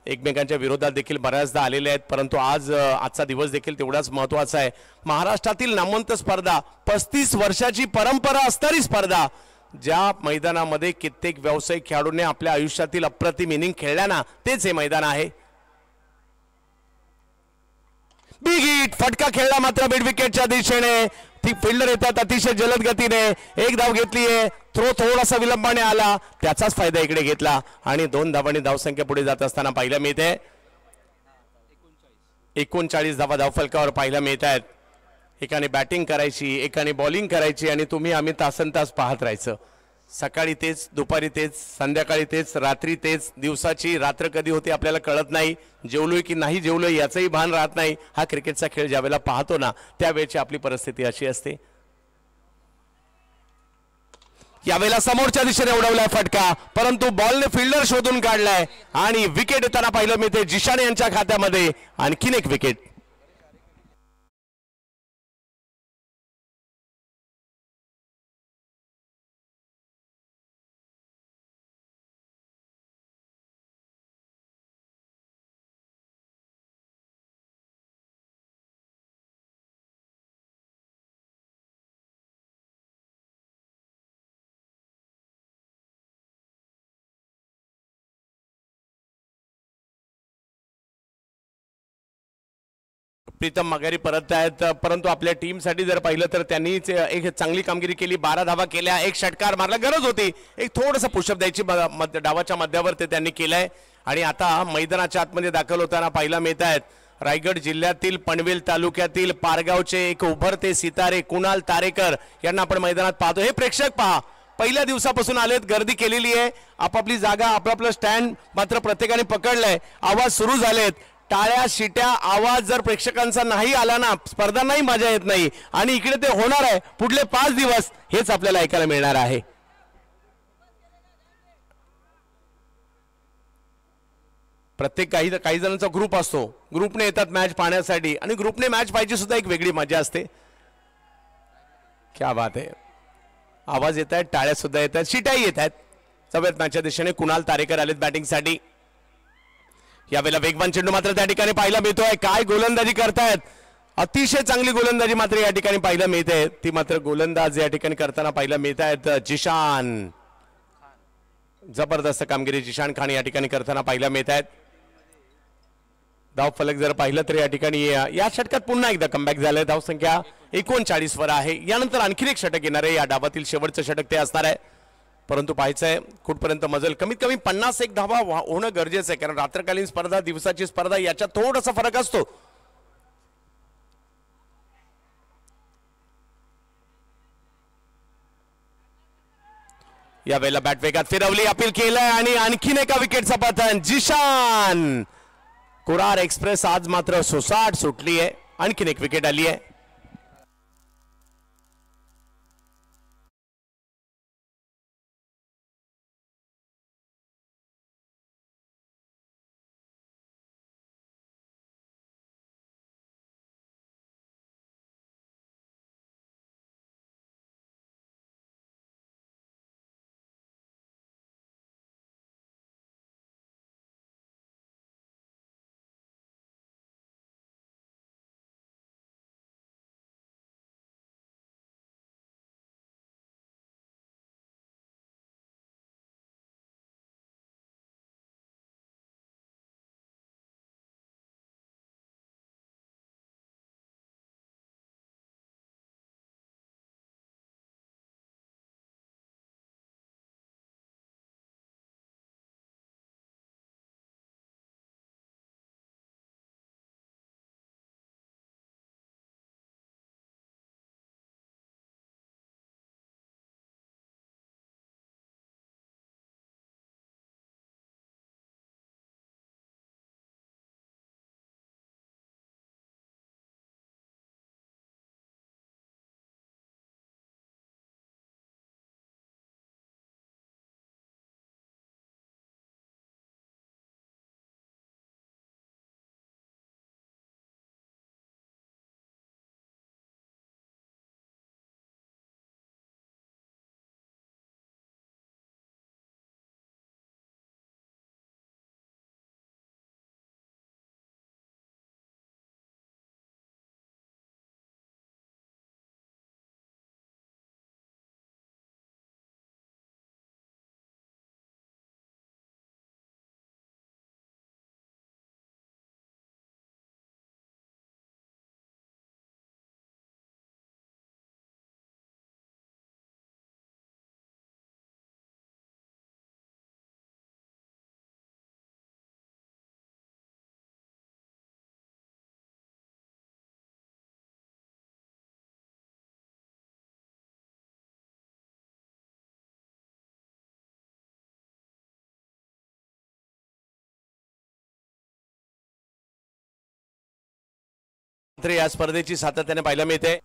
एकमेकांच्या विरोधात देखील बऱ्याचदा आलेले आहेत, परंतु आजचा दिवस देखील तेवढाच महत्त्वाचा आहे. महाराष्ट्रातील नामवंत स्पर्धा, 35 वर्षाची परंपरा असणारी स्पर्धा, ज्या मैदानामध्ये कित्येक व्यावसायिक खेळाडूंनी आपल्या आयुष्यातील अप्रतिम इनिंग खेळल्या ना, तेच हे मैदान आहे. बिग हिट, फटका खेळला मात्र मिड विकेटच्या दिशेने. ती फिल्डर येतात अतिशय जलद गतीने, एक धाव घेतलीये, थ्रो थोडासा विलंबाने आला, त्याचाच फायदा इकडे घेतला आणि 2 धावांनी धावसंख्या पुढे जात असताना पाहायला मिळते. 39 धावा धावफलकावर पाहायला मिळत आहेत. एकाने बॅटिंग करायची, एकाने बॉलिंग करायची आणि तुम्ही आम्ही तासनतास पाहत राहायचं. सकाळी तेच, दुपारी तेच, संध्याकाळी तेच, रात्री तेच. दिवसाची रात्र कधी होते आपल्याला कळत नाही, जेवलोय की नाही जेवलोय याचंही भान राहत नाही. हा क्रिकेटचा खेळ ज्यावेळेला पाहतो ना, त्यावेळेची आपली परिस्थिती अशी असते. यावेळेला समोरच्या दिशेने उडवलाय फटका, परंतु बॉलने फिल्डर शोधून काढलाय आणि विकेट येताना पाहिलं मिळते जिशान यांच्या खात्यामध्ये. आणखीन एक विकेट. प्रीतम मगारी परत आहेत, परंतु आपल्या टीमसाठी जर पाहिलं तर त्यांनीच एक चांगली कामगिरी केली. 12 धावा केल्या, एक षटकार मारला. गरज होती एक थोडंसं पुशअप द्यायची, डावाच्या मध्यावर ते त्यांनी केलंय. आणि आता मैदानाच्या आतमध्ये दाखल होताना पाहायला मिळत आहेत रायगड जिल्ह्यातील पनवेल तालुक्यातील पारगावचे एक उभरते सितारे कुणाल तारेकर यांना आपण मैदानात पाहतो. हे प्रेक्षक पहा, पहिल्या दिवसापासून आलेत, गर्दी केलेली आहे, आपापली जागा आपापलं स्टँड मात्र प्रत्येकाने पकडलंय. आवाज सुरू झालेत, टाळ्या शिट्या आवाज जर प्रेक्षकांचा नाही आला ना, स्पर्धा नाही मजा येत नाही. आणि इकडे ते होणार आहे पुढले 5 दिवस, हेच आपल्याला ऐकायला मिळणार आहे. प्रत्येक काही जणांचा ग्रुप असतो, ग्रुपने येतात मॅच पाहण्यासाठी आणि ग्रुपने मॅच पाहायची सुद्धा एक वेगळी मजा असते. क्या बात आहे. आवाज येत आहेत, टाळ्या सुद्धा येत आहेत, शिट्याही येत आहेत. सगळ्यात मॅचच्या दिशेने कुणाल तारेकर आलेत बॅटिंगसाठी. यावेळेला वेगवान चेंडू मात्र त्या ठिकाणी पाहायला मिळतोय. काय गोलंदाजी करतायत, अतिशय चांगली गोलंदाजी मात्र या ठिकाणी पाहायला मिळते. ती मात्र गोलंदाज या ठिकाणी करताना पाहायला मिळत आहेत जिशान. जबरदस्त कामगिरी जिशान खान या ठिकाणी करताना पाहायला मिळत आहेत. धाव फलक जर पाहिलं तर या ठिकाणी या षटकात पुन्हा एकदा कमबॅक झालंय. धावसंख्या 39 वर आहे. यानंतर आणखी एक षटक येणार आहे, या डावातील शेवटचं षटक ते असणार आहे. परंतु पाहायचंय कुठपर्यंत मजल. कमीत कमी 51 धावा होणं गरजेचं आहे, कारण रात्रकालीन स्पर्धा, दिवसाची स्पर्धा याच्यात थोडासा फरक असतो. यावेळेला बॅट वेगात फिरवली, अपील केलंय आणि आणखीन एका विकेटचा पतन. जिशान. कुरार एक्सप्रेस आज मात्र सुसाट सुटली आहे, आणखीन एक विकेट आली आहे. तर या स्पर्धेची सातत्याने पाहायला मिळते.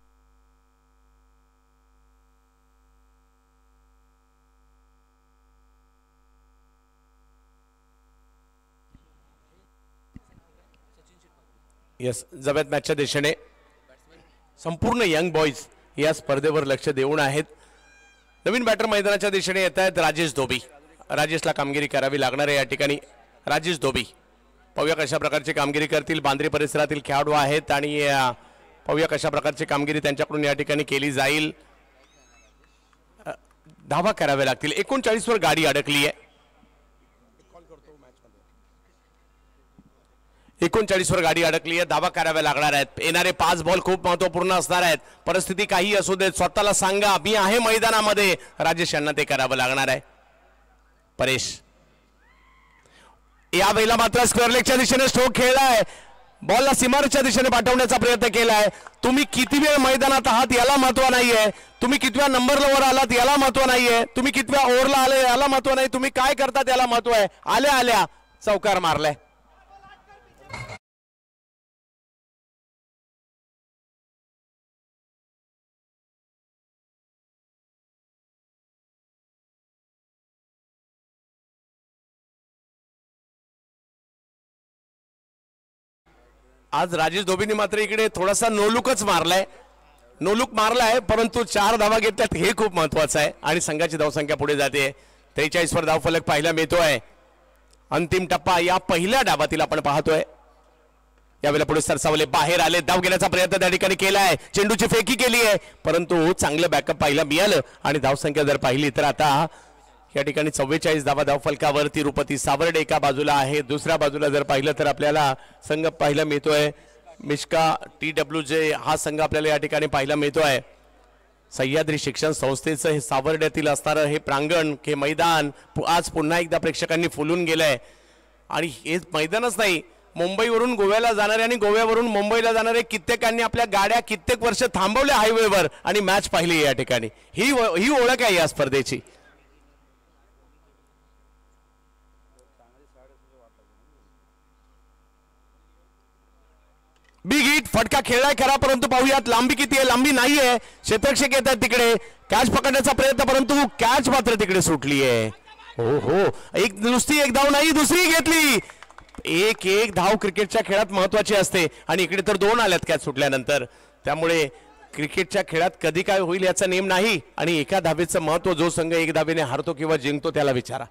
यस, जव्यात मॅचच्या दिशेने संपूर्ण यंग बॉयज या स्पर्धेवर लक्ष देऊन आहेत. नवीन बॅटर मैदानाच्या दिशेने येत आहेत राजेश धोबी. राजेशला कामगिरी करावी लागणार आहे या ठिकाणी. राजेश धोबी पाहूया कशा प्रकारची कामगिरी करतील. बांद्रे परिसरातील खेळाडू आहेत आणि पाहूया कशा प्रकारची कामगिरी त्यांच्याकडून या ठिकाणी केली जाईल. धावा कराव्या लागतील. 39 वर गाडी अडकली आहे. 39 वर गाडी अडकली आहे. धावा कराव्या लागणार आहेत. येणारे 5 बॉल खूप महत्वपूर्ण असणार आहेत. परिस्थिती काही असू देत, स्वतःला सांगा मी आहे मैदानामध्ये. राजेश यांना ते करावं लागणार आहे. परेश या वेळेला मात्र स्क्वेअर लेगच्या दिशेने स्ट्रोक खेळलाय. बॉलला सीमारेषच्या दिशेने पाठवण्याचा प्रयत्न केलाय. तुम्ही किती वेळ मैदानात आहात याला महत्व नाहीये. तुम्ही कितव्या नंबरला वर आलात याला महत्व नाहीये. तुम्ही कितव्या ओव्हरला आले याला महत्व नाही. तुम्ही काय करतात याला महत्व आहे. आल्या आल्या चौकार मारलाय. आज राजेश धोबीने मात्र इकडे थोडासा नोलुकच मारलाय. नोलुक मारलाय परंतु 4 धावा घेतल्यात हे खूप महत्वाचं आहे आणि संघाची धावसंख्या पुढे जाते. 43 वर धावफलक पाहायला मिळतोय. अंतिम टप्पा या पहिल्या डावातील आपण पाहतोय. यावेळेला पुढे सरसावले बाहेर आले. धाव घेण्याचा प्रयत्न त्या ठिकाणी केलाय. चेंडूची फेकी केली आहे परंतु चांगलं बॅकअप पाहायला मिळालं आणि धावसंख्या जर पाहिली तर आता या ठिकाणी 44 धावा धावफलकावरती. रुपती सावर्डे एका बाजूला आहे. दुसऱ्या बाजूला जर पाहिलं तर आपल्याला संघ पाहायला मिळतोय मिश्का TWJ हा संघ आपल्याला या ठिकाणी पाहायला मिळतोय. सह्याद्री शिक्षण संस्थेचं हे सावर्ड्यातील असणारं हे प्रांगण हे मैदान आज पुन्हा एकदा प्रेक्षकांनी फुलून गेलंय. आणि हे मैदानच नाही, मुंबईवरून गोव्याला जाणारे आणि गोव्यावरून मुंबईला जाणारे कित्येकांनी आपल्या गाड्या कित्येक वर्ष थांबवल्या हायवेवर आणि मॅच पाहिली या ठिकाणी. ही ओळख आहे या स्पर्धेची. बिग हिट फटका खेळलाय खरा परंतु पाहूयात लांबी किती आहे. लांबी नाहीये. क्षेत्ररक्षक येतात तिकडे कॅच पकडण्याचा प्रयत्न परंतु कॅच मात्र तिकडे सुटली आहे. हो हो, नुसती एक धाव नाही दुसरी घेतली. एक धाव क्रिकेटच्या खेळात महत्वाची असते आणि इकडे तर 2 आल्यात कॅच सुटल्यानंतर. त्यामुळे क्रिकेटच्या खेळात कधी काय होईल याचा नेम नाही आणि एका धावेचं महत्व जो संघ 1 धावेने हारतो किंवा जिंकतो त्याला विचारा.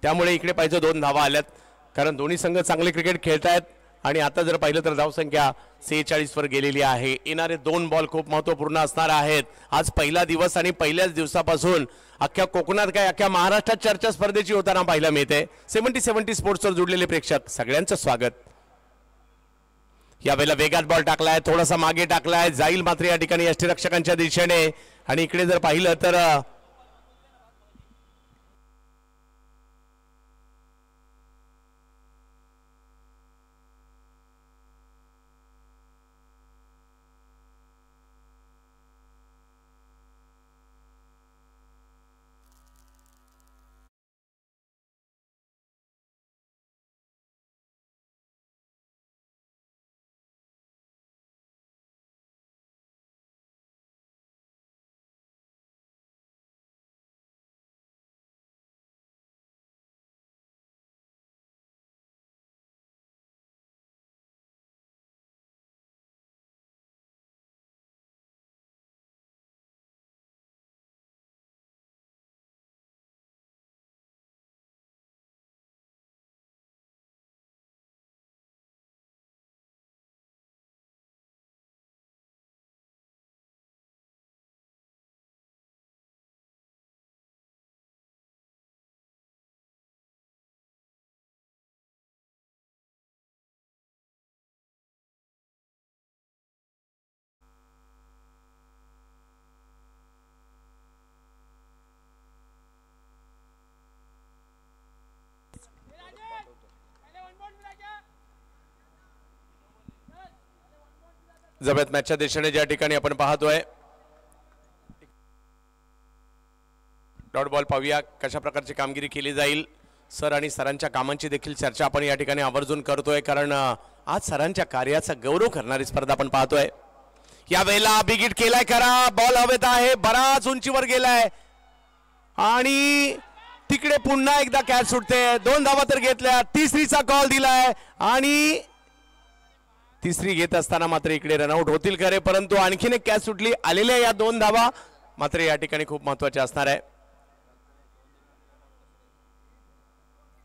त्यामुळे इकडे पाहिजे 2 धावा आल्यात कारण दोन्ही संघ चांगले क्रिकेट खेळतायत. आणि आता जर पाहिलं तर धावसंख्या 46 वर गेलेली आहे. येणारे 2 बॉल खूप महत्वपूर्ण असणार आहेत. आज पहिला दिवस आणि पहिल्याच दिवसापासून अख्ख्या कोकणात काय अख्ख्या महाराष्ट्रात चर्चा स्पर्धेची होताना पाहायला मिळते. 70 स्पोर्ट्सवर जुडलेले प्रेक्षक सगळ्यांचं स्वागत. यावेळेला वेगात बॉल टाकलाय. थोडासा मागे टाकलाय. जाईल मात्र या ठिकाणी यष्टीरक्षकांच्या दिशेने. आणि इकडे जर पाहिलं तर जबरदस्त मॅचच्या दिशेने ज्या ठिकाणी आपण पाहतोय डॉट बॉल पाहूया कशा प्रकारची कामगिरी केली जाईल. सर आणि सरांच्या कामांची देखील चर्चा आपण या ठिकाणी आवर्जून करतोय कारण आज सरांच्या कार्याचा गौरव करणारी स्पर्धा आपण पाहतोय। यावेळेला बिगिट केलाय खरा, बॉल हवेत आहे, बराच उंचीवर गेलाय आणि तिकडे पुन्हा एकदा कॅच सुटते। 2 धावा तर घेतल्या, तिसरीचा कॉल दिलाय आणि तिसरी घेत असताना मात्र इकडे रनआउट होतील खरे, परंतु आणखीन एक कॅच सुटली। आलेल्या या 2 धावा मात्र या ठिकाणी खूप महत्त्वाच्या असणार आहे।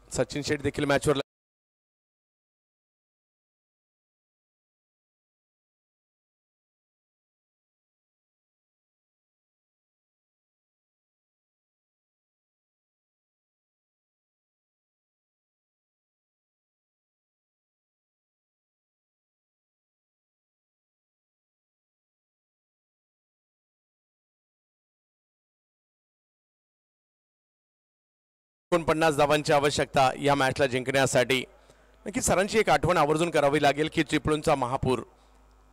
सचिन शेठ देखील मॅचवर पण 50 धावांची आवश्यकता या मॅचला जिंकण्यासाठी। नक्की सरांची एक आठवण आवर्जून करावी लागेल की चिपळूणचा महापूर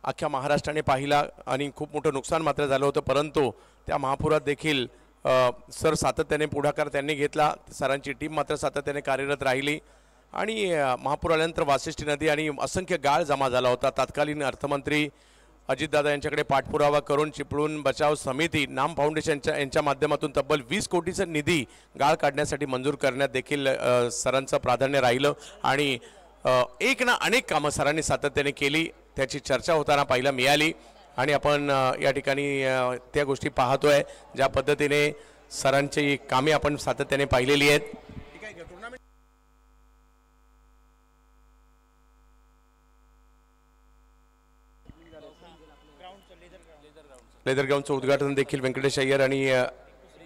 अख्ख्या महाराष्ट्राने पाहिला आणि खूप मोठं नुकसान मात्र झालं होतं, परंतु त्या महापुरात देखील सर सातत्याने पुढाकार त्यांनी घेतला। सरांची टीम मात्र सातत्याने कार्यरत राहिली आणि महापूर आल्यानंतर वाशिष्ठी नदी आणि असंख्य गाळ जमा झाला होता। तत्कालीन अर्थमंत्री अजितदादा यांच्याकडे पाठपुरावा करून चिपळूण बचाव समिती नाम फाउंडेशनच्या यांच्या माध्यमातून तब्बल 20 कोटीचा निधी गाळ काढण्यासाठी मंजूर करण्यात देखील सरांचं प्राधान्य राहिलं आणि एक ना अनेक कामं सरांनी सातत्याने केली, त्याची चर्चा होताना पाहायला मिळाली आणि आपण या ठिकाणी त्या गोष्टी पाहतोय ज्या पद्धतीने सरांची कामे आपण सातत्याने पाहिलेली आहेत। लेदर ग्राउंडचं उद्घाटन देखील व्यंकटेश अय्यर आणि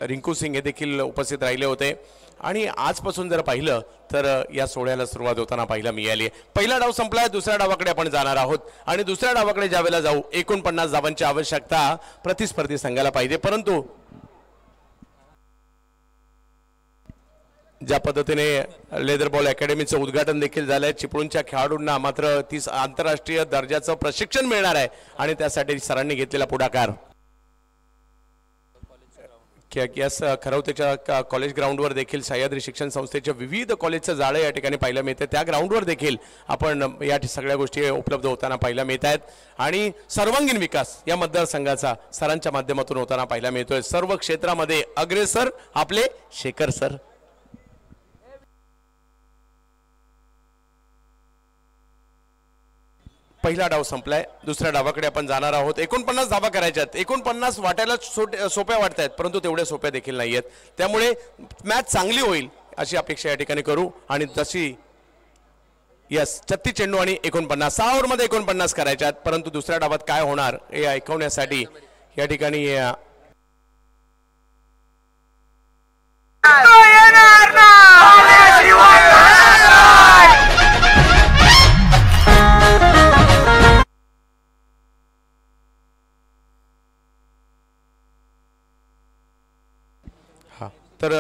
रिंकू सिंग हे देखील उपस्थित राहिले होते आणि आजपासून जर पाहिलं तर या सोहळ्याला सुरुवात होताना पाहायला मिळाली। पहिला डाव संपलाय, दुसऱ्या डावाकडे आपण जाणार आहोत आणि दुसऱ्या डावाकडे ज्यावेळेला जाऊ 49 धावांची आवश्यकता प्रतिस्पर्धी संघाला पाहिजे, परंतु ज्या पद्धतीने लेदर बॉल अकॅडमीचं उद्घाटन देखील झालंय, चिपळूणच्या खेळाडूंना मात्र 30 आंतरराष्ट्रीय दर्जाचं प्रशिक्षण मिळणार आहे आणि त्यासाठी सरांनी घेतलेला पुढाकार। यास खरवतेच्या कॉलेज ग्राउंडवर देखील सह्याद्री शिक्षण संस्थेच्या विविध कॉलेजचं जाळं या ठिकाणी पाहायला मिळतं, त्या ग्राउंडवर देखील आपण या सगळ्या गोष्टी उपलब्ध होताना पाहायला मिळत आहेत आणि सर्वांगीण विकास या मतदारसंघाचा सरांच्या माध्यमातून होताना पाहायला मिळतोय। सर्व क्षेत्रामध्ये अग्रेसर आपले शेखर सर। पहिला डाव संपलाय, दुसऱ्या डावाकडे आपण जाणार आहोत। 49 धावा करायच्यात, 49 वाटायला सोप्या वाटतात परंतु तेवढ्या सोप्या देखील नाहीयेत, त्यामुळे मॅच चांगली होईल अशी अपेक्षा या ठिकाणी करू आणि तशी यस 36 चेंडू आणि 49 6 ओव्हरमध्ये 49 करायच्यात, परंतु दुसऱ्या डावात काय होणार हे ऐकवण्यासाठी या ठिकाणी तर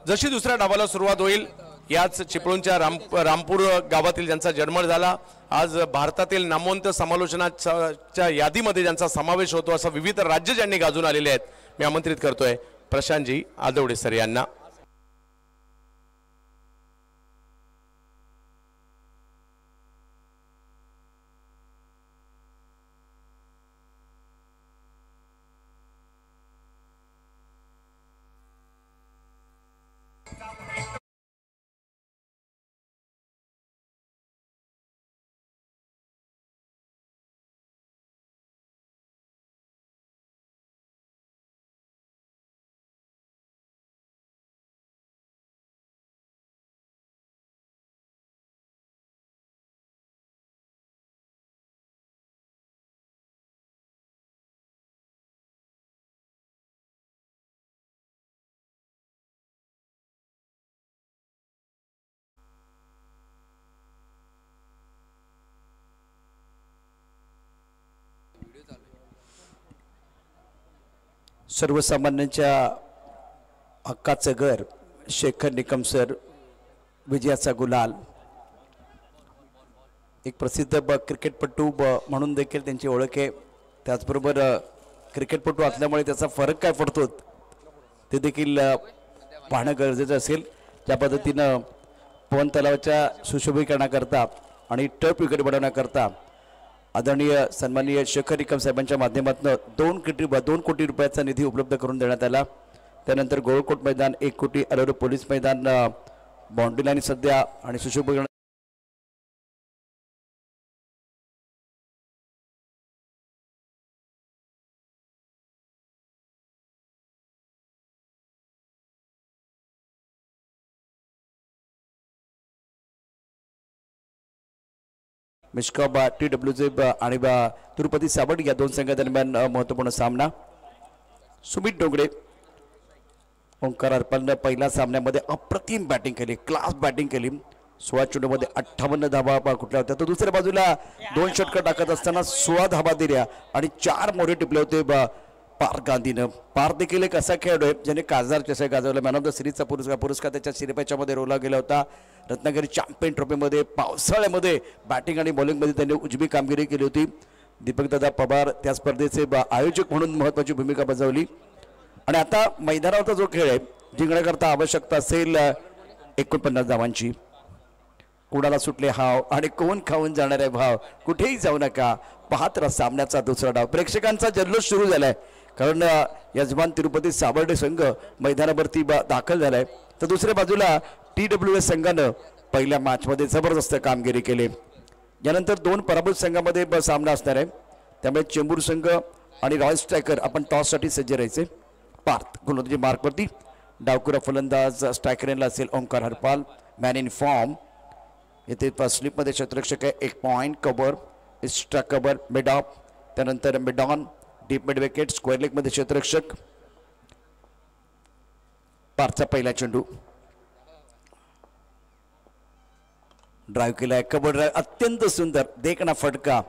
जशी दुसऱ्या डावाला सुरुवात होईल, याच चिपळूणच्या रामपूर गावातील ज्यांचा जन्म झाला, आज भारतातील नामवंत समालोचनाच्या यादीमध्ये ज्यांचा समावेश होतो असा विविध राज्य ज्यांनी गाजून आलेले आहेत, मी आमंत्रित करतोय प्रशांतजी आदवडे सर यांना। सर्वसामान्यांच्या हक्काचं घर शेखर निकम सर, विजयाचा गुलाल। एक प्रसिद्ध क्रिकेटपटू म्हणून देखील त्यांची ओळख आहे, त्याचबरोबर क्रिकेटपटू असल्यामुळे त्याचा फरक काय पडतो ते देखील पाहणं गरजेचं असेल। ज्या पद्धतीनं पवन तलावाच्या सुशोभीकरणाकरता आणि टफ विकेट बनवण्याकरता आदरणीय सन्माननीय शेखर निकम साहेबांच्या माध्यमातून 2 कोटी रुपयाचा निधी उपलब्ध करून देण्यात आला. त्यानंतर गोळकोट मैदान 1 कोटी, अलोरा पोलीस मैदान बाउंड्री लाईन सध्या आणि सुशोभीकरण मिश्का TWJ आणि तिरुपती साबड या 2 संघादरम्यान महत्त्वपूर्ण सामना. सुमित डोंगरे ओंकार हरपालनं पहिल्या सामन्यामध्ये अप्रतिम बॅटिंग केली, क्लास बॅटिंग केली. 16 चेंडूमध्ये 58 धाबा कुठल्या होत्या. तर दुसऱ्या बाजूला 2 षटकं टाकत असताना 16 धाबा दिल्या आणि 4 मोरे टिपले होते पार्थ गांधीनं. पार्थ देखील एक असा खेळाडू आहे ज्याने काजदार चषक गाजवला. मॅन ऑफ द सिरीजचा पुरस्कार त्याच्या शिरेपाच्यामध्ये रोवला गेला होता. रत्नागिरी चॅम्पियन ट्रॉफीमध्ये पावसाळ्यामध्ये बॅटिंग आणि बॉलिंगमध्ये त्यांनी उजवी कामगिरी केली होती. दीपकदादा पवार त्या स्पर्धेचे आयोजक म्हणून महत्त्वाची भूमिका बजावली. आणि आता मैदानावरचा जो खेळ आहे जिंकण्याकरता आवश्यकता असेल 49 धावांची. कुणाला सुटले हाव आणि कोण खाऊन जाणार आहे भाव, कुठेही जाऊ नका, पाहत राहा सामन्याचा दुसरा डाव. प्रेक्षकांचा जल्लोष सुरू झालाय कारण यजमान तिरुपती साबर्डे संघ मैदानावरती दाखल झालाय. तर दुसऱ्या बाजूला TWS संघानं पहिल्या मॅचमध्ये जबरदस्त कामगिरी केली. यानंतर 2 पराभूत संघामध्ये सामना असणार आहे. त्यामुळे चेंबूर संघ आणि रॉयल स्ट्रायकर आपण टॉससाठी सज्ज राहायचे. पार्थ गोलंदाजी मार्कवरती, डावकुरा फलंदाज स्ट्रायकरला असेल Omkar Harpal. Man in form येथे स्लिपमध्ये क्षेत्ररक्षक आहे. 1 point cover, extra cover, mid off, त्यानंतर mid on, deep mid wicket, square लेगमध्ये क्षेत्ररक्षक. पार्थचा पहिला चेंडू ड्राईव्ह केलाय, कव्हर ड्राईव्ह अत्यंत सुंदर देखणा फटका.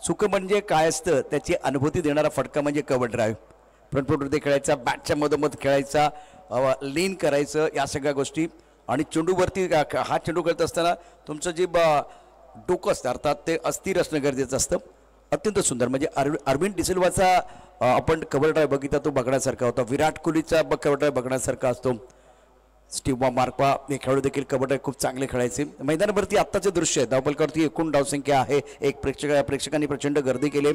चुक म्हणजे काय असतं त्याची अनुभूती देणारा फटका म्हणजे कव्हर ड्राईव्ह. फ्रंट फुटमध्ये खेळायचा, बॅटच्या मधोमध खेळायचा, लीन करायचं, या सगळ्या गोष्टी. आणि चेंडूवरती हा चेंडू खेळत असताना तुमचं जे डोकं असतं अर्थात ते अस्थिर असणं गरजेचं असतं. अत्यंत सुंदर म्हणजे अरविंद डिसिल्वाचा आपण कव्हर ड्राईव्ह बघितला तो बघण्यासारखा होता. विराट कोहलीचा कव्हर ड्राईव्ह बघण्यासारखा असतो. स्टीव्हा मार्क्वा हे खेळाडू देखील कव्हर ड्राईव्ह खूप चांगले खेळायचे. मैदानावरती आत्ताचे दृश्य आहे. धावपलकावरती एकूण धावसंख्या आहे 1. प्रेक्षकांनी प्रचंड गर्दी केली.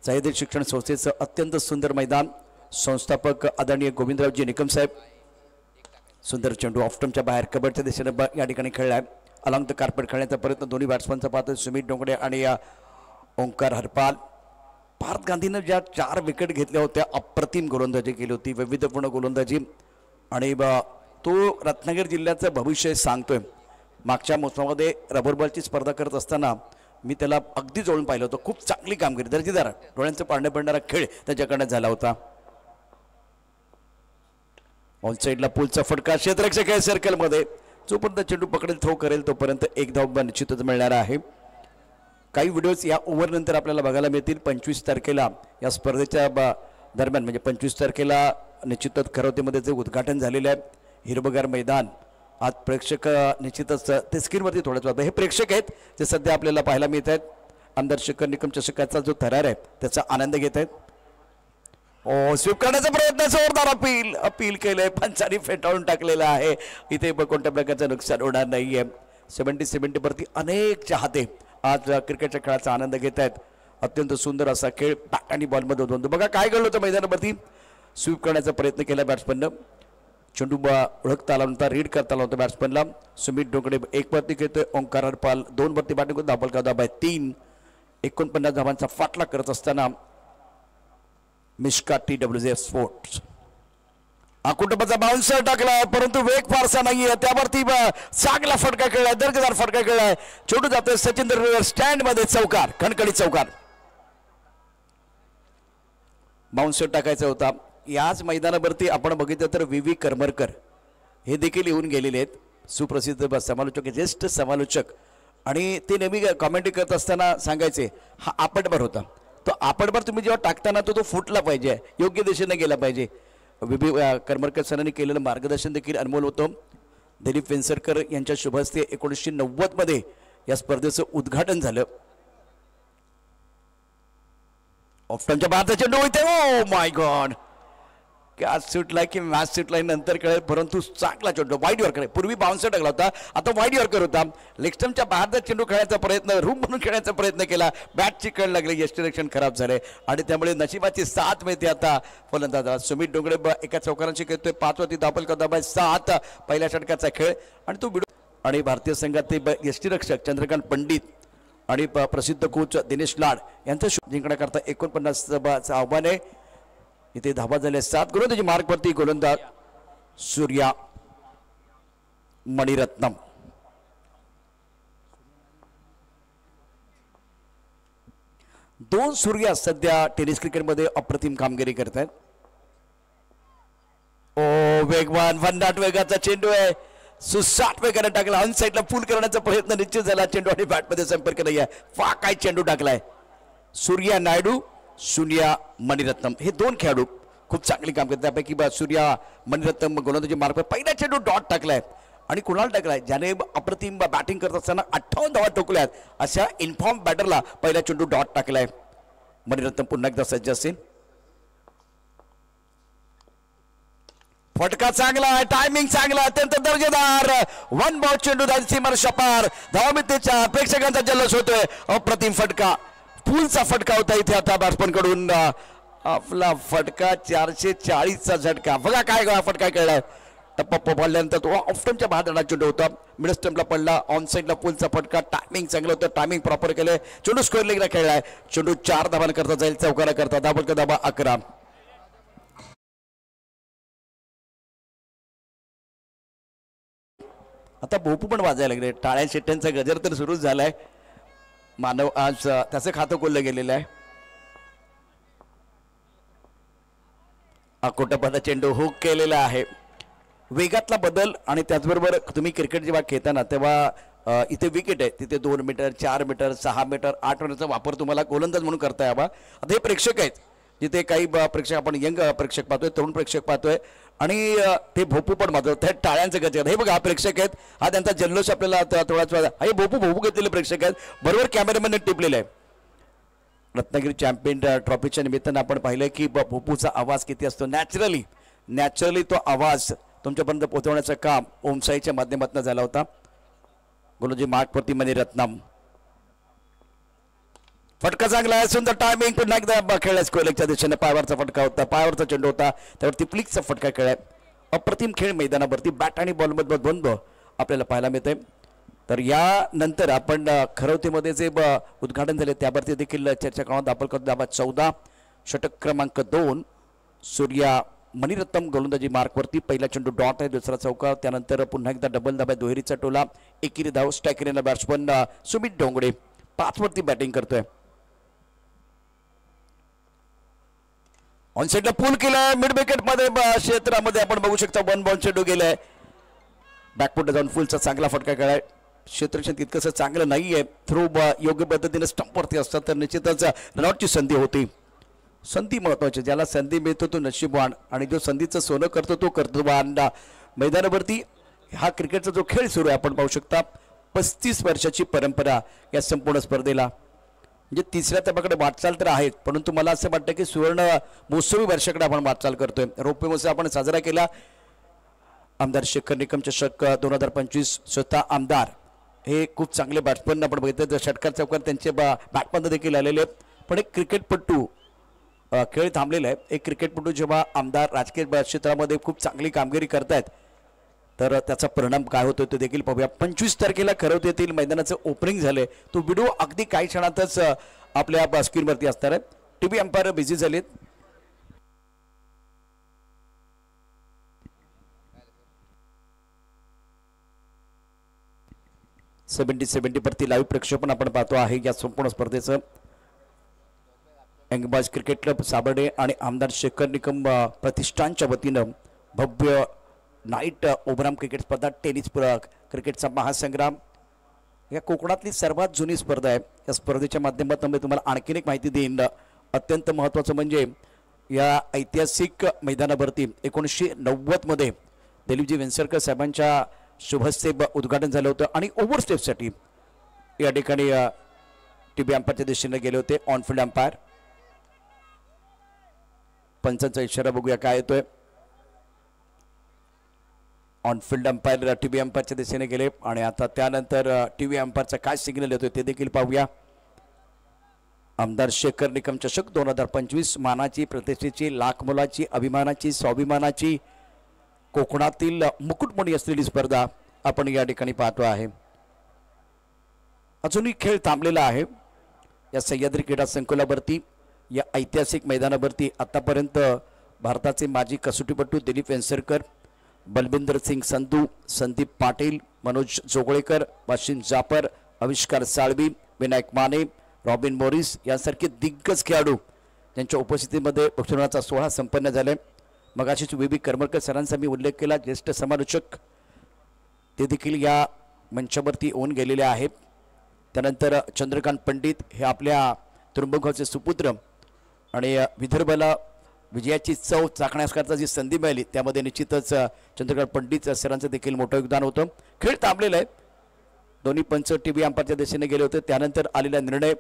सह्याद्री शिक्षण संस्थेचं अत्यंत सुंदर मैदान. संस्थापक आदरणीय गोविंदरावजी निकम साहेब. सुंदर चेंडू ऑफ्टमच्या बाहेर कबडच्या दिशेने या ठिकाणी खेळलाय. अलॉंग द कार्पेट खेळण्याचा प्रयत्न दोन्ही बॅट्समनचा पाहतो सुमित डोंगरे आणि ओंकार हरपाल. पार्थ गांधीनं ज्या 4 विकेट घेतल्या होत्या अप्रतिम गोलंदाजी केली होती, वैविध्यपूर्ण गोलंदाजी. आणि तो रत्नागिरी जिल्ह्याचं भविष्य सांगतोय. मागच्या मोसमामध्ये रबर बॉलची स्पर्धा करत असताना मी त्याला अगदी जवळून पाहिलं होतं. खूप चांगली कामगिरी, दर्जेदार डोळ्यांचं पारणे पडणारा खेळ त्याच्याकडनं झाला होता. ऑन साईडला पुलचा फटका, क्षेत्ररक्षक आहे सर्कलमध्ये. जोपर्यंत चेंडू पकडेल थ्रो करेल तोपर्यंत 1 धाव निश्चितच मिळणार आहे. काही व्हिडिओज या ओव्हरनंतर आपल्याला बघायला मिळतील. 25 तारखेला या स्पर्धेच्या दरम्यान म्हणजे 25 तारखेला निश्चितच खरवतेमध्ये जे उद्घाटन झालेलं आहे हिरवगार मैदान. आज प्रेक्षक निश्चितच ते स्क्रीनवरती थोड्याच वाटतं. हे प्रेक्षक आहेत जे सध्या आपल्याला पाहायला मिळत आहेत. आमदार शेखर निकम चषकाचा जो थरार आहे त्याचा आनंद घेत आहेत. स्वीप करण्याचा प्रयत्न, जोरदार अपील केलंय, पंचांनी फेटाळून टाकलेलं आहे. इथे कोणत्या प्रकारचं नुकसान होणार नाहीये. 70 वरती अनेक चाहते आज क्रिकेटच्या खेळाचा आनंद घेत आहेत. अत्यंत सुंदर असा खेळ बॅट आणि बॉलमध्ये द्वंद्व. बघा काय घडलं होतं मैदानावरती. स्वीप करण्याचा प्रयत्न केला बॅट्समननं. चेंडू ओळखता आला नव्हता, रीड करता आला होता बॅट्समनला. सुमित डोंगरे 1 वरती खेळतोय. ओंकार हरपाल 2 वरती बॅटिंग करून धावपलका धाबा 3. 49 धावांचा फाटला करत असताना मिश्का TWJ स्पोर्ट्स हा कुटुंबाचा बाउन्सर टाकलाय परंतु वेग फारसा नाहीये. त्यावरती चांगला फटका खेळलाय, दर्जेदार फटका खेळलाय. चेंडू जातोय सचिन दरवेळेवर स्टँड मध्ये, चौकार, खणखणीत चौकार. बाउन्सर टाकायचा होता. याच मैदानावरती आपण बघितलं तर VV करमरकर हे देखील येऊन गेलेले आहेत. सुप्रसिद्ध समालोचक, ज्येष्ठ समालोचक. आणि ते नेहमी कॉमेंट्री करत असताना सांगायचे हा आपटभर होता. तो आपटभर तुम्ही जेव्हा टाकताना तो फुटला पाहिजे, योग्य दिशेने गेला पाहिजे. VV करमरकर सरांनी केलेलं मार्गदर्शन देखील अनमोल होतं. दिलीप वेंसरकर यांच्या शुभ हस्ते 1990 मध्ये या स्पर्धेचं उद्घाटन झालं. ऑफ्टनच्या बाहेरचा चेंडू होते. ओ माय गॉड, कॅच सुटला की मॅच सुटला नंतर कळेल, परंतु चांगला चेंडू वाईड यॉर्कर. पूर्वी बाउन्सर टाकला होता, आता वाईड यॉर्कर होता. लेग स्टंपच्या बाहेरचा चेंडू खेळण्याचा प्रयत्न, रूम म्हणून खेळण्याचा प्रयत्न केला, बॅटची कळ लागली, यष्टिरक्षण खराब झाले आणि त्यामुळे नशिबाची साथ मिळते आता फलंदाज सुमित डोंगरे एका चौकारांशी खेळतोय. 5 वरती दापल करता 7 पहिल्या षटकाचा खेळ आणि तो आणि भारतीय संघात यष्टिरक्षक चंद्रकांत पंडित आणि प्रसिद्ध कोच दिनेश लाड यांचं जिंकण्याकरता 49 आव्हान आहे. इथे धावा झाले 7. गोलंदाजी मार्कवरती गोलंदाज सूर्या मणिरत्नम. दोन सूर्या सध्या टेनिस क्रिकेटमध्ये अप्रतिम कामगिरी करत आहेत. ओ वेगवान भन्नाट वेगाचा चेंडू आहे, सुसाट वेगाने टाकला, ऑन साईडला पूल करण्याचा प्रयत्न निश्चित झाला. चेंडू आणि बॅटमध्ये संपर्क नाही आहे. काय चेंडू टाकलाय सूर्या नायडू, सूर्या मणिरत्नम हे दोन खेळाडू खूप चांगली काम करतात. त्यापैकी सूर्या मणिरत्नम गोलंदाजी मार्फत पहिला चेंडू डॉट टाकलाय आणि कुणाला टाकलाय ज्याने अप्रतिम बॅटिंग करत असताना 58 धावा ठोकल्यात अशा इन्फॉर्म बॅटरला पहिला चेंडू डॉट टाकलाय. मणिरत्नम पुन्हा एकदा सज्ज असेल. फटका चांगला आहे, टायमिंग चांगला, अत्यंत दर्जेदार. 1 बॉल चेंडू सीमार शपार धावामितीच्या प्रेक्षकांचा जल्लोष होतोय. अप्रतिम फटका, फुलचा फटका होता इथे आता बॅट्समन कडून. आपला फटका 440चा झटका. बघा काय फटका खेळलाय. टप्पा पडल्यानंतर तो ऑफ स्टंपच्या बाहेर चेंडू होता, मिड स्टंपला पडला, ऑन साईडला फुलचा फटका. टायमिंग चांगलं होतं, टायमिंग प्रॉपर केलंय. चेंडू स्क्वेअर लेगला खेळलाय. चेंडू 4 धावांना करता जाईल, चौकारा करता धावा 11. आता भोपू पण वाजायला लागले. टाळ्या शेट्ट्यांचा गजर तर सुरूच झालाय. मानव आज त्याचं खातं खोललं गेलेलं आहे. अकोटापादा चेंडू हुक केलेला आहे. वेगातला बदल आणि त्याचबरोबर तुम्ही क्रिकेट जेव्हा खेळताना तेव्हा इथे विकेट आहे तिथे 2 मीटर 4 मीटर 6 मीटर 8 मीटरचा वापर तुम्हाला गोलंदाज म्हणून करता यावा. आता हे प्रेक्षक आहेत, जिथे काही प्रेक्षक आपण यंग प्रेक्षक पाहतोय, तरुण प्रेक्षक पाहतोय आणि ते भोपू पण वाजवत आहेत, टाळ्यांचं गजर. हे बघा, हा प्रेक्षक आहेत, हा त्यांचा जल्लोष आपल्याला थोडाच हे भोपू घेतलेले प्रेक्षक आहेत. बरोबर कॅमेरामॅनने टिपलेले आहे. रत्नागिरी चॅम्पियन ट्रॉफीच्या निमित्तानं आपण पाहिलं की भोपूचा आवाज किती असतो. नॅचरली तो आवाज तुमच्यापर्यंत पोहोचवण्याचं काम ओमसाईच्या माध्यमातून झाला होता. गोलंदाजी मार्कवरती मणिरत्नम. फटका चांगला आहे, सुंदर टायमिंग. पुन्हा एकदा खेळला स्क्वेअरच्या दिशेने पायावरचा फटका होता, पायावरचा चेंडू होता, त्यावरती फ्लिकचा फटका खेळाय. अप्रतिम खेळ मैदानावरती बॅट आणि बॉलमध्ये द्वंद्व आपल्याला पाहायला मिळते. तर यानंतर आपण खरवतेमध्ये जे उद्घाटन झाले त्यावरती देखील चर्चा करणार. दाखल करतो धावा 14. षटक क्रमांक 2 सूर्या मणिरत्नम गोलंदाजी मार्कवरती. पहिला चेंडू डॉट आहे, दुसरा चौका, त्यानंतर पुन्हा एकदा डबल धाबा, दुहेरीचा टोला, एकेरी धाव. स्ट्रायकरला बॅट्समन सुमित डोंगरे 5 वरती बॅटिंग करतोय. ऑन साईडला पूल केलाय, मिड विकेट मध्ये क्षेत्रामध्ये आपण बघू शकता 1 बॉल चेंडू गेलाय. बॅकफुट जाऊन फुलचा चांगला फटका खेळाय. क्षेत्ररक्षण तितकंसं चांगलं नाहीये. थ्रो योग्य पद्धतीने स्टंपवरती असतात तर निश्चितच रनआउटची संधी होती. संधी महत्वाची, ज्याला संधी मिळतो तो नशीबवान आणि जो संधीचं सोनं करतो तो कर्तृत्ववान. मैदानावरती हा क्रिकेटचा जो खेळ सुरू आहे आपण पाहू शकता. 35 वर्षाची परंपरा या संपूर्ण स्पर्धेला, म्हणजे 3ऱ्या टप्प्याकडे वाटचाल तर आहेत, परंतु मला असं वाटतं की सुवर्ण महोत्सवी वर्षाकडे आपण वाटचाल करतोय. रौप्य महोत्सव आपण साजरा केला. आमदार शेखर निकम चषक 2025 स्वतः आमदार हे खूप चांगले बॅट्समन आपण बघितलं. षटकार चौकार त्यांचे बॅटमन देखील आलेले. पण एक क्रिकेटपटू खेळ थांबलेला आहे. एक क्रिकेटपटू जेव्हा आमदार राजकीय क्षेत्रामध्ये खूप चांगली कामगिरी करतायत तर त्याचा परिणाम काय होतो ते देखील पाहूया. 25 तारखेला खरवत येथील मैदानाचं ओपनिंग झाले. तो व्हिडिओ अगदी काही क्षणातच आपल्या स्क्रीनवरती असणार आहे. टीव्ही अंपायर बिझी झालेत. सेव्हन्टी वरती लाईव्ह प्रक्षेपण आपण पाहतो आहे या संपूर्ण स्पर्धेचं. यंगबाज क्रिकेट क्लब साबर्डे आणि आमदार शेखर निकम प्रतिष्ठानच्या वतीनं भव्य नाईट ओव्हरऑल क्रिकेट स्पर्धा, टेनिस क्रिकेटचा महासंग्राम, या कोकणातली सर्वात जुनी स्पर्धा आहे. या स्पर्धेच्या माध्यमातून मी तुम्हाला आणखीन एक माहिती देईन. अत्यंत महत्त्वाचं म्हणजे या ऐतिहासिक मैदानावरती 1990 मध्ये दिलीपजी वेंसरकर साहेबांच्या शुभहस्ते उद्घाटन झालं होतं आणि ओव्हरस्टेपसाठी या ठिकाणी टीव्ही अंपायरच्या दिशेने गेले होते. ऑनफिल्ड अंपायर पंचांचा इशारा बघूया काय येतोय. ऑन फील्ड अंपायर टीव्ही अंपायरच्या दिशेने गेले आणि आता त्यानंतर टीव्ही अंपायरचा काय सिग्नल येतोय ते देखील पाहूया. आमदार शेखर निकम चषक 2025 मानाची, प्रतिष्ठेची, लाख मोलाची, अभिमानाची, स्वाभिमानाची, कोकणातील मुकुटमणी असलेली स्पर्धा आपण या ठिकाणी पाहतो आहे. अजूनही खेळ थांबलेला आहे. या सह्याद्री क्रीडा संकुलावरती, या ऐतिहासिक मैदानावरती आतापर्यंत भारताचे माजी कसोटीपटू दिलीप वेंसरकर, बलविंदर सिंग संधू, संदीप पाटील, मनोज जोगळेकर, वाशिम जापर, आविष्कार साळवी, विनायक माने, रॉबिन मॉरिस यांसारखे दिग्गज खेळाडू यांच्या उपस्थितीमध्ये बक्षिसाचा सोहळा संपन्न झाले. मगाशीच व्ही करमरकर सरांचा मी उल्लेख केला, ज्येष्ठ समालोचक ते देखील या मंचावरती येऊन गेलेले आहेत. त्यानंतर चंद्रकांत पंडित हे आपल्या त्र्यंबकगावचे सुपुत्र आणि विदर्भाला विजयाची चव चाखण्याकरता जी संधी मिळाली त्यामध्ये निश्चितच चंद्रकांत पंडित सरांचं देखील मोठं योगदान होतं. खेळ थांबलेला आहे. दोन्ही पंच टीव्ही अंपायरच्या दिशेने गेले होते. त्यानंतर आलेला निर्णय,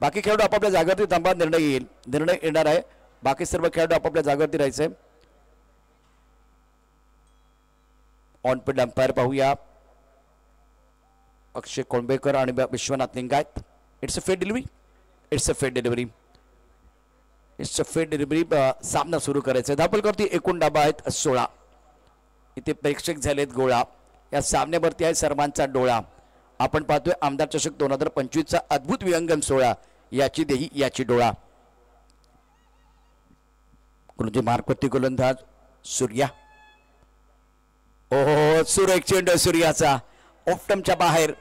बाकी खेळाडू आपापल्या जागेवरती थांबा, निर्णय येईल, निर्णय येणार आहे. बाकी सर्व खेळाडू आपापल्या जागेवरती राहायचे. ऑन फील्ड अंपायर पाहूया, अक्षय कोंबेकर आणि Vishwanath Lingayat. It's a fair delivery, it's a fair delivery, it's a fair delivery. सामना सुरू करायचा. धापलकरती एकूण डाबा आहेत 16. इथे प्रेक्षक झालेत गोळा. या सामन्यावरती आहे सर्वांचा डोळा. आपण पाहतोय आमदार चषक 2025चा अद्भुत विहंगम सोहळा. याची देही याची डोळा. गोलंदाजी मार्कवरती गोलंदाज सूर्या. ओहो, सुरेख चेंडू सूर्याचा ऑफ्टमच्या बाहेर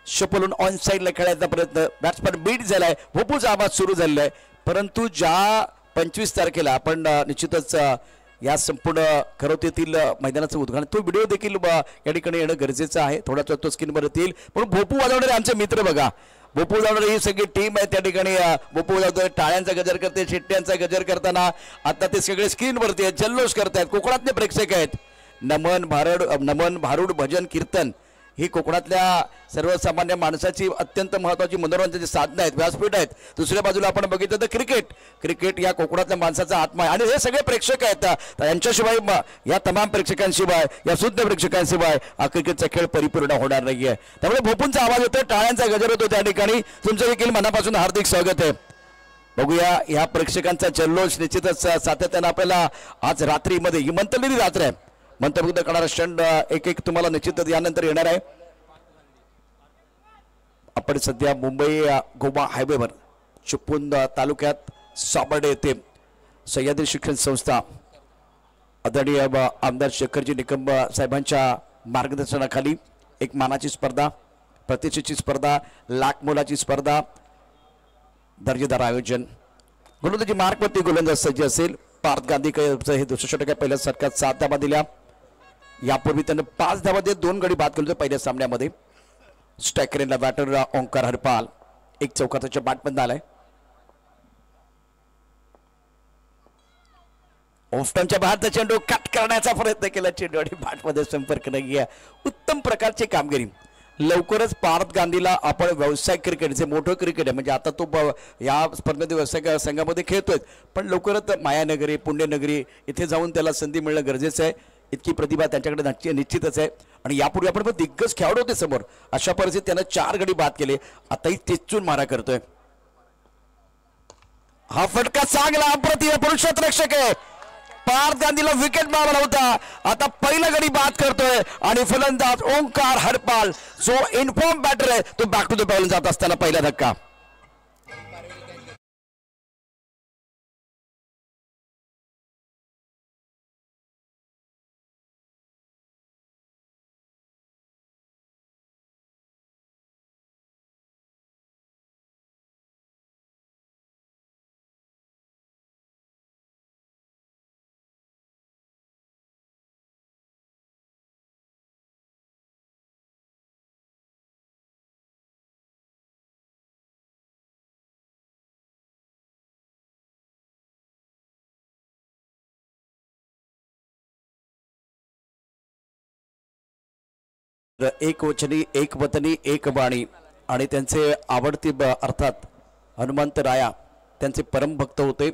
शपलून ऑन साईडला खेळायचा प्रयत्न. बॅट्समन बीट झालाय. भोपूचा आवाज सुरू झालेला आहे. परंतु ज्या 25 तारखेला आपण निश्चितच या संपूर्ण खरोतेतील मैदानाचं उद्घाटन, तो व्हिडिओ देखील या ठिकाणी येणं गरजेचं आहे. थोडा तो स्क्रीनवर येतील. पण भोपू वाजवणारे आमचे मित्र बघा, भोपू वाजवणारी ही सगळी टीम आहे. त्या ठिकाणी भोपू वाजवतोय, टाळ्यांचा गजर करते, शिट्ट्यांचा गजर करताना आता ते सगळे स्क्रीनवरती आहेत, जल्लोष करतायत. कोकणातले प्रेक्षक आहेत. नमन भारूड भजन कीर्तन ही कोकणातल्या सर्वसामान्य माणसाची अत्यंत महत्त्वाची मनोरंजनाची साधनं आहेत, व्यासपीठ आहेत. दुसऱ्या बाजूला आपण बघितलं तर क्रिकेट या कोकणातल्या माणसाचा आत्मा आहे. आणि हे सगळे प्रेक्षक आहेत. यांच्याशिवाय, या तमाम प्रेक्षकांशिवाय, या शुद्ध प्रेक्षकांशिवाय हा क्रिकेटचा खेळ परिपूर्ण होणार नाहीये. त्यामुळे भोपूंचा आवाज होतो, टाळ्यांचा गजर होतो. त्या ठिकाणी तुमचं देखील मनापासून हार्दिक स्वागत आहे. बघूया या प्रेक्षकांचा जल्लोष निश्चितच सातत्यानं आपल्याला आज रात्रीमध्ये, ही मंतरलेली रात्र आहे, मंत्रमुग्ध करणारा क्षण एक एक तुम्हाला निश्चितच यानंतर येणार आहे. आपण सध्या मुंबई गोवा हायवेवर चिपळूण तालुक्यात साबर्डे येथे सह्याद्री शिक्षण संस्था आदरणीय आमदार शेखरजी निकम साहेबांच्या मार्गदर्शनाखाली एक मानाची स्पर्धा, प्रतिष्ठेची स्पर्धा, लाख मोलाची स्पर्धा, दर्जेदार आयोजन. गोलंदाजी मार्कवरती गोलंदाज सज्ज असेल. पार्थ गांधीकर हे दुसऱ्या षटकात पहिल्या षटकात 7 धावा दिल्या. यापूर्वी त्यानं 5 धावा देत 2 गडी बाद केले होते पहिल्या सामन्यामध्ये. स्ट्रायकरला बॅटर ओंकार हरपाल एक चौकाच्या बॅटमधून आलाय. ऑफ्टमच्या बाहेरचा चेंडू कट करण्याचा प्रयत्न केला, चेंडू आणि बॅटमध्ये संपर्क नाही आहे. उत्तम प्रकारची कामगिरी. लवकरच पार्थ गांधीला आपण व्यावसायिक क्रिकेट, जे मोठं क्रिकेट आहे, म्हणजे आता तो या स्पर्धेमध्ये व्यावसायिक संघामध्ये खेळतोय, पण लवकरच मायानगरी, पुण्यनगरी इथे जाऊन त्याला संधी मिळणं गरजेचं आहे. इतकी प्रतिभा त्यांच्याकडे निश्चितच आहे. आणि यापूर्वी आपण दिग्गज खेळाडू होते समोर. अशा परिस्थितीत त्यानं 4 गडी बाद केले. आताही तेचून मारा करतोय. हा फटका चांगला अप्रतिम पुरुषोत्तम रक्षक आहे. पार्थ गांधीला विकेट मारला होता, आता पहिला गडी बाद करतोय. आणि फलंदाज ओंकार हरपाल जो इन्फॉर्म बॅटर आहे तो बॅक टू द बॉल जात असताना पहिला धक्का. एक वचनी, एक वतनी, एक वाणी. आणि त्यांचे आवडते अर्थात हनुमंत राया त्यांचे परम भक्त होते.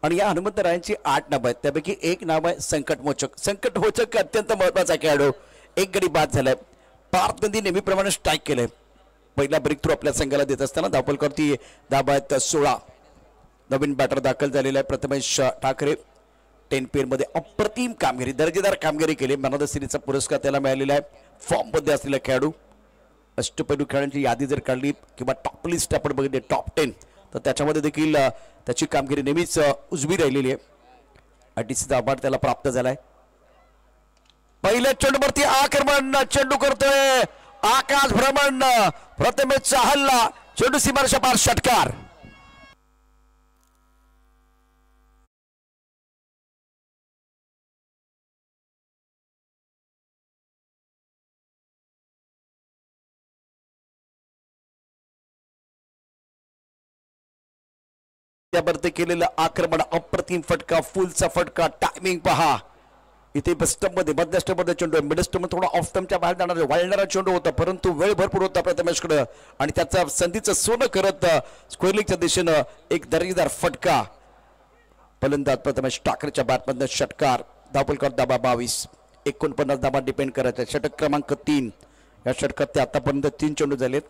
आणि या हनुमंत रायांची 8 नावं आहेत, त्यापैकी एक नाव आहे संकटमोचक. संकटमोचक अत्यंत महत्वाचा खेळाडू. एक गडी बाद झालाय. पार्थ गांधी नेहमीप्रमाणे स्ट्राईक केलंय. पहिला ब्रेक थ्रू आपल्या संघाला देत असताना धावपलकरती धाबा आहेत 16. नवीन बॅटर दाखल झालेला आहे प्रथमेश ठाकरे. 10 पेअरमध्ये अप्रतिम कामगिरी, दर्जेदार कामगिरी केली. मॅन ऑफ द सिरीजचा पुरस्कार त्याला मिळालेला आहे. फॉर्ममध्ये असलेला खेळाडू. अष्टपैलू खेळाडूंची यादी जर काढली किंवा टॉप लिस्ट आपण बघितली टॉप 10, तर त्याच्यामध्ये देखील त्याची कामगिरी नेहमीच उजवी राहिलेली आहे. ITCचा अवॉर्ड त्याला प्राप्त झालाय. पहिल्या चेंडूवरती आक्रमण, चेंडू करतोय आकाश भ्रमण, प्रथमेशचा हल्ला, चेंडू सीमारेषा पार, षटकार. त्यावरती केलेलं आक्रमण, अप्रतिम फटका, फुलचा फटका. टायमिंग पहा. इथे मध्ये मध्यस्टमध्ये चेंडू, मिडस्टमध्ये थोडा ऑफ स्टंपच्या बाहेर जाणारा वळणारा चेंडू होता, परंतु वेळ भरपूर होता प्रथमेशकडे आणि त्याचा संधीचं सोनं करत स्क्वेअरलिंगच्या दिशेनं एक दर्जेदार फटका. फलंदाज प्रथमेश ठाकरेच्या बॅटमधनं षटकार. धावपलकर दाबा 22. 49 धाबा डिपेंड करायचा. षटक क्रमांक 3. या षटकात ते आतापर्यंत 3 चेंडू झालेत.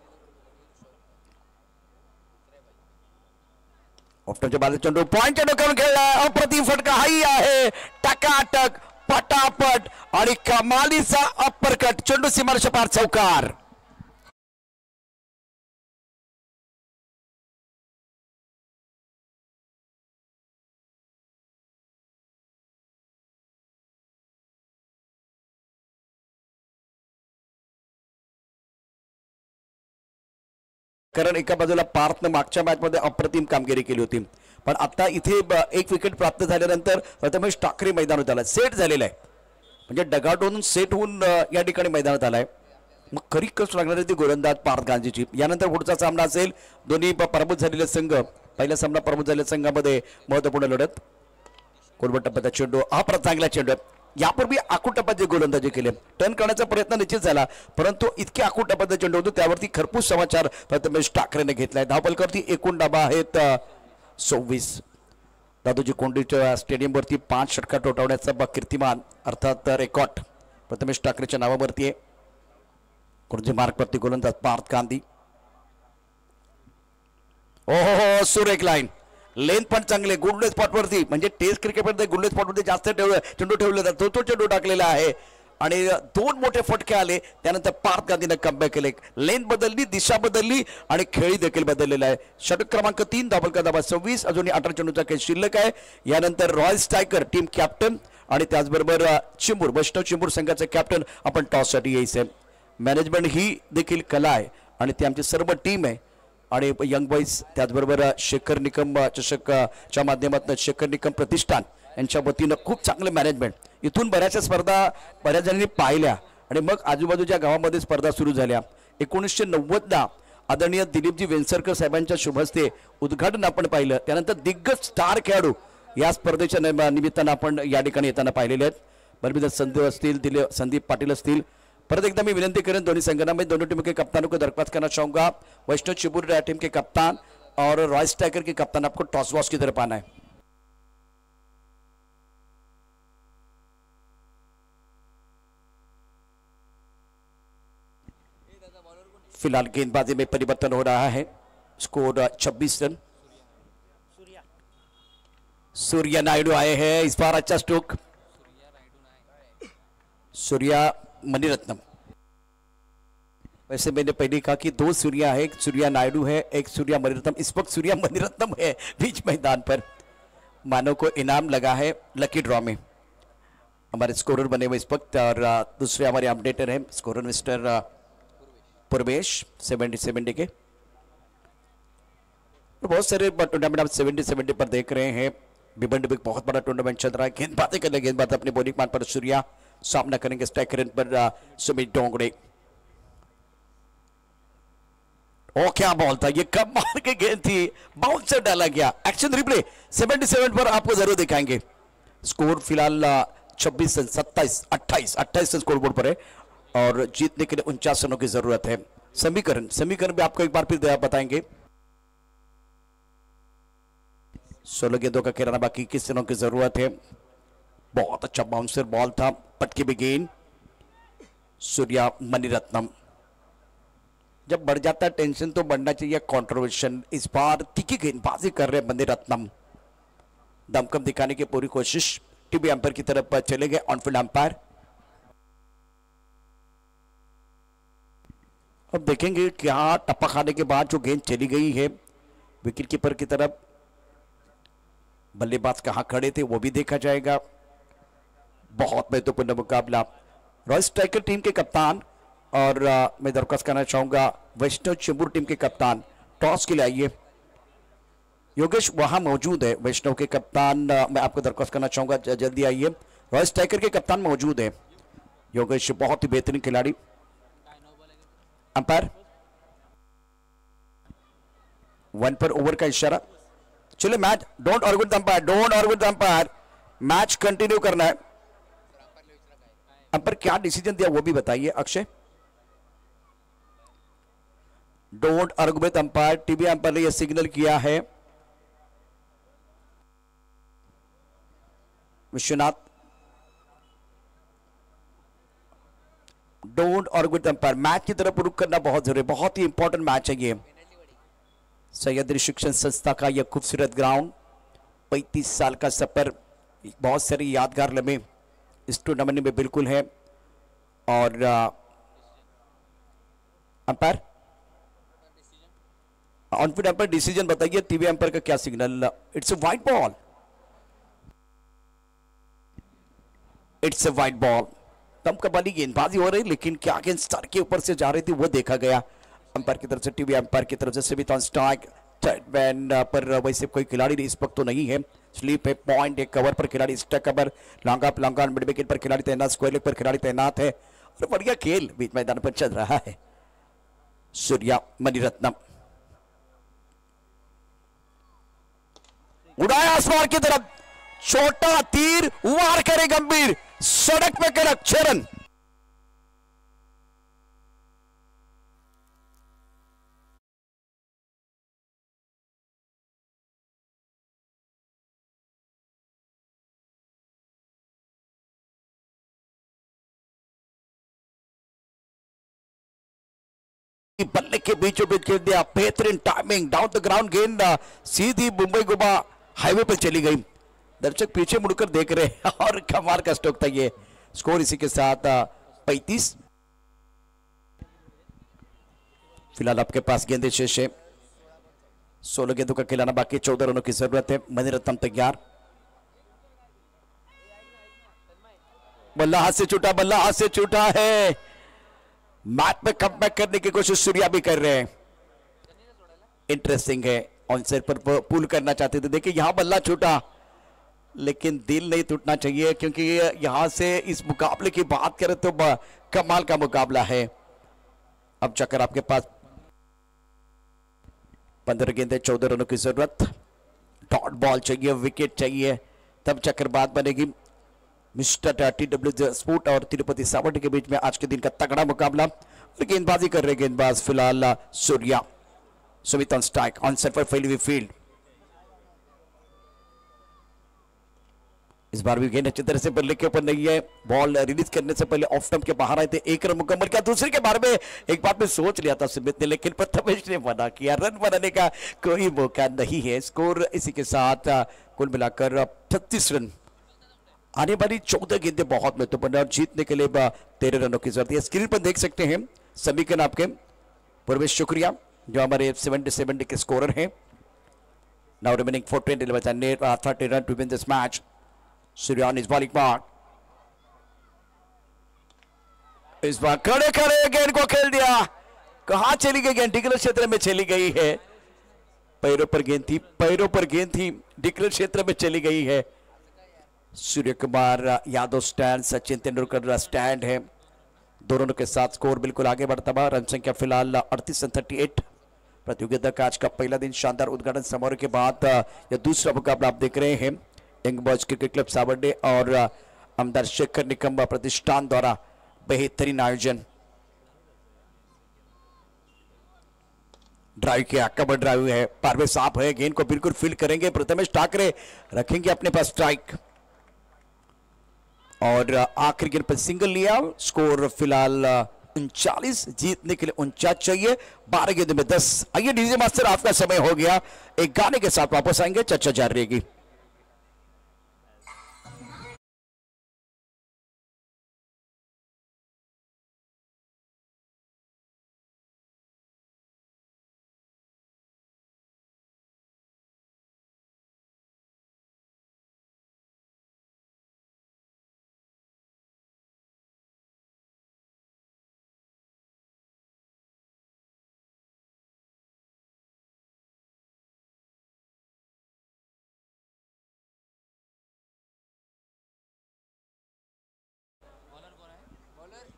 ऑफ्टनच्या बाजूला चेंडू पॉइंट चेंडू करून खेळला. अप्रतिम फटका हाई आहे, टकाटक, पटापट आणि कमालीचा अप्परकट. चेंडू सीमारेषा पार, चौकार. कारण एका बाजूला पार्थनं मागच्या मॅचमध्ये अप्रतिम कामगिरी केली होती, पण आता इथे एक विकेट प्राप्त झाल्यानंतर प्रथमेश ठाकरे मैदानात आला, सेट झालेला आहे. म्हणजे डगाटोन सेट होऊन या ठिकाणी मैदानात आलाय. मग खरी कस लागणार आहे ती गोलंदाज पार्थ गांधीची. यानंतर पुढचा सामना असेल दोन्ही पराभूत झालेले संघ. पहिला सामना पराभूत झालेल्या संघामध्ये महत्वपूर्ण लढत. कोलबट टप्प्याचा चेंडू, हा परत चांगला चेंडू. यापूर्वी आखूड टप्प्यात जे गोलंदाजी केले, टर्न करण्याचा प्रयत्न निश्चित झाला, परंतु इतके आखूड टप्प्याचा चेंडू होतो त्यावरती खरपूस समाचार प्रथमेश ठाकरेने घेतलाय. धावपलकरती एकूण डाबा आहेत 26. दादोजी कोंडीच्या स्टेडियमवरती 5 षटकार ठोठावण्याचा कीर्तिमान अर्थात रेकॉर्ड प्रथमेश ठाकरेच्या नावावरती आहे. कोणते मार्कवरती गोलंदाज पार्थ गांधी. ओहो, सुरेख लाईन, लेन पण चांगले. गुडले स्पॉटवरती, म्हणजे टेस्ट क्रिकेटमध्ये गुडले स्पॉटवरती जास्त चेंडू ठेवले जातात, तो चेंडू टाकलेला आहे आणि 2 मोठे फटके आले. त्यानंतर पार्थ गांधीने कमबॅक केले. लेन बदलली, दिशा बदलली आणि खेळी देखील बदललेला आहे. षटक क्रमांक 3. धावपलकर धाबा 26. अजूनही 18 चेंडूचा खेळ शिल्लक आहे. यानंतर रॉयल स्ट्रायकर टीम कॅप्टन आणि त्याचबरोबर चिंबूर, वैष्णव चिंबूर संघाचे कॅप्टन आपण टॉससाठी यायचे. मॅनेजमेंट ही देखील कला आहे आणि ती आमची सर्व टीम आहे. आणि यंग बॉईज, त्याचबरोबर शेखर निकम चषकच्या माध्यमातून शेखर निकम प्रतिष्ठान यांच्या वतीनं खूप चांगलं मॅनेजमेंट. इथून बऱ्याचशा स्पर्धा बऱ्याच जणांनी पाहिल्या आणि मग आजूबाजूच्या गावामध्ये स्पर्धा सुरू झाल्या. 1990ला आदरणीय दिलीपजी वेंसरकर साहेबांच्या शुभहस्ते उद्घाटन आपण पाहिलं. त्यानंतर दिग्गज स्टार खेळाडू या स्पर्धेच्या निमित्तानं आपण या ठिकाणी येताना पाहिलेले आहेत. बलबीर संधू असतील, संदीप पाटील असतील. परत एकदा मैं विनंती करें दोनों संगठनों में दोनों टीमों के कप्तानों को दरख्वास्त करना चाहूंगा. वैष्णव चिबूर टीम के कप्तान और रॉयल स्ट्राइकर के कप्तान आपको टॉस वॉश की तरफ आना है. फिलहाल गेंदबाजी में परिवर्तन हो रहा है. Score 26 run. सूर्या नायडू आए हैं इस बार. अच्छा स्ट्रोक. सूर्या मणिरत्नम. वैसे मैंने पहले कहा कि 2 सूर्या है, एक सूर्या नायडू है, एक सूर्या मणिरत्नम. इस वक्त सूर्या मणिरत्नम है बीच मैदान पर. मानव को इनाम लगा है लकी ड्रॉ में. हमारे स्कोरर बने हुए इस वक्त और दूसरे हमारे अपडेटर हैं स्कोरर मिस्टर पूर्वेश 70 के. बहुत सारे टूर्नामेंट आप 70 पर देख रहे हैं. भिवंडी में बहुत बड़ा टूर्नामेंट चल रहा है. गेंदबाजी करने गेंदबाज अपने बॉलिंग मान पर सूर्या सामना करेंगे स्ट्राइकर पर सुमित डोंगरे. ओ क्या बॉल था ये, कब मार के गेंद थी, बाउंसर डाला गया. एक्शन रिप्ले 77 पर आपको जरूर दिखाएंगे. स्कोर फिलहाल 26 रन 28 रन स्कोर बोर्ड पर है और जीतने के लिए 49 रनों की जरूरत है. समीकरण भी आपको एक बार फिर बताएंगे. 16 गेंदों का खेलना बाकी, 21 रनों की जरूरत है। बहुत अच्छा बाउंसर बॉल था, पटके भी गेंद। सूर्या मणिरत्नम, जब बढ़ जाता है टेंशन तो बढ़ना चाहिए कंट्रोवर्शन। इस बार तीखी गेंदबाजी कर रहे मणिरत्नम, दमकम दिखाने की पूरी कोशिश। टीवी अंपायर की तरफ चले गए ऑनफील्ड अंपायर। अब देखेंगे क्या टप्पा खाने के बाद जो गेंद चली गई है विकेट कीपर की तरफ, बल्लेबाज कहां खड़े थे वो भी देखा जाएगा। बहुत महत्वपूर्ण मुकाबला। रॉयल स्ट्राइकर टीम के कप्तान और मैं दरख्वास्त करना चाहूंगा वैष्णव चेंबूर टीम के कप्तान, टॉस के लिए आइए। योगेश वहां मौजूद है, वैष्णव के कप्तान, मैं आपको दरख्वास्त करना चाहूंगा जल्दी आइए। रॉयल स्ट्राइकर के कप्तान मौजूद है योगेश, बहुत ही बेहतरीन खिलाड़ी। अंपायर 1 पर ओवर का इशारा। चलिए मैच, डोंट आर्ग्यू विद अंपायर, डोंट आर्ग्यू विद अंपायर, मैच कंटिन्यू करना है। अंपायर क्या डिसीजन दिया वो भी बताइए अक्षय। डोंट आर्ग्यू विद अंपायर, टीवी अंपायर ने यह सिग्नल किया है। विश्वनाथ, डोंट आर्ग्यू विद अंपायर, मैच की तरफ रुख करना बहुत जरूरी है, बहुत ही इंपॉर्टेंट मैच है ये। सह्याद्री शिक्षण संस्था का यह खूबसूरत ग्राउंड, 35 साल का सफर, बहुत सारे यादगार लम्हे इस टूर्नामेंट में बिल्कुल है। और अंपायर ऑनफील्ड अंपायर डिसीजन बताइए, टीवी अंपायर का क्या signal. It's a wide ball, it's a wide ball. कम कबाली गेंदबाजी हो रही, लेकिन क्या गेंद सर के ऊपर से जा रही थी वो देखा गया अंपायर की तरफ से, टीवी अंपायर की तरफ से। स्मिथ ऑन स्ट्राइक, बैन पर वैसे कोई खिलाड़ी इस वक्त तो नहीं है। स्लीप है, पॉइंट एक कवर पर खिलाड़ी, stuck cover, long up long on, mid wicket पर खिलाड़ी तैनात, स्क्वायर लेग पर खिलाड़ी तैनात है और बढ़िया खेल बीच मैदान पर चल रहा है। सूर्या मणिरत्नम उड़ाया आसमान की तरफ, छोटा तीर वार करे गंभीर, सड़क पे कड़क 6 रन। बल्ले के बीचों बीच खेल दिया, बेहतरीन टाइमिंग, डाउन द ग्राउंड गेंद सीधी मुंबई गोवा हाईवे पर चली गई। दर्शक पीछे मुड़कर देख रहे हैं और कमाल का स्ट्रोक था ये। स्कोर इसी के साथ 35। फिलहाल आपके पास गेंदे शेष है, 16 गेंदों का खिलाना बाकी, 14 रनों की जरूरत है। मणिरत्नम तैयार, बल्ला हाथ से छूटा, बल्ला हाथ से छूटा है। मैच में कमबैक करने की कोशिश सूर्या भी कर रहे हैं। इंटरेस्टिंग है, ऑन साइड पर पुल करना चाहते थे, देखिए यहां बल्ला छूटा, लेकिन दिल नहीं टूटना चाहिए, क्योंकि यहां से इस मुकाबले की बात करें तो कमाल का मुकाबला है। अब चक्कर आपके पास, 15 गेंदे, 14 रनों की जरूरत। डॉट बॉल चाहिए, विकेट चाहिए, तब चक्कर बात बनेगी। मिस्टर TW स्पोर्ट और तिरुपति सावंत के बीच में आज के दिन का तगड़ा मुकाबला। और गेंदबाजी कर रहे गेंदबाज फिलहाल Surya. Smith on strike, on side पर फैली हुई फील्ड। इस बार भी गेंद अच्छी तरह से बल्ले के ऊपर नहीं है, बॉल रिलीज करने से पहले ऑफ स्टंप के बाहर आए थे। 1 रन मुकम्मल किया। दूसरे के बारे में एक बात में सोच लिया था स्मिथ ने, लेकिन प्रथमेश ने मना किया, रन बनाने का कोई मौका नहीं है। स्कोर इसी के साथ कुल मिलाकर 36 रन। आने वाली 14 गेंदें बहुत महत्वपूर्ण और जीतने के लिए 13 रनों की जरूरत है। स्क्रीन पर देख सकते हैं समीकरण आपके। पूर्वेश शुक्रिया जो हमारे 77 के स्कोरर हैं। Now remaining 30 run to win this match. Surya इस बॉलिंग पार्ट, इस बार खड़े खड़े गेंद को खेल दिया। कहां चली गई गेंद? डिक्लेयर क्षेत्र में चली गई है। पैरों पर गेंद थी, पैरों पर गेंद थी, डिक्लेयर क्षेत्र में चली गई है। सूर्य कुमार यादव स्टैंड, सचिन तेंदुलकर स्टैंड है। दोनों के साथ स्कोर बिल्कुल आगे बढ़ता हुआ। रन संख्या फिलहाल 38 रन 38। प्रतियोगिता का आज का पहला दिन शानदार उद्घाटन समारोह के बाद यह दूसरा मुकाबला आप देख रहे हैं। Young boys cricket club Savarde और आमदार शेखर निकम प्रतिष्ठान द्वारा बेहतरीन आयोजन। ड्राइव किया, कवर ड्राइव है, पारवे साफ है, गेंद को बिल्कुल फील्ड करेंगे प्रथमेश ठाकरे, रखेंगे अपने पास स्ट्राइक और आखिरी गेंद पर सिंगल लिया। स्कोर फिलहाल 39, जीतने के लिए 49 चाहिए, 12 गेंद में 10। आइए डीजे मास्टर, आपका समय हो गया, एक गाने के साथ वापस आएंगे, चर्चा जारी रहेगी।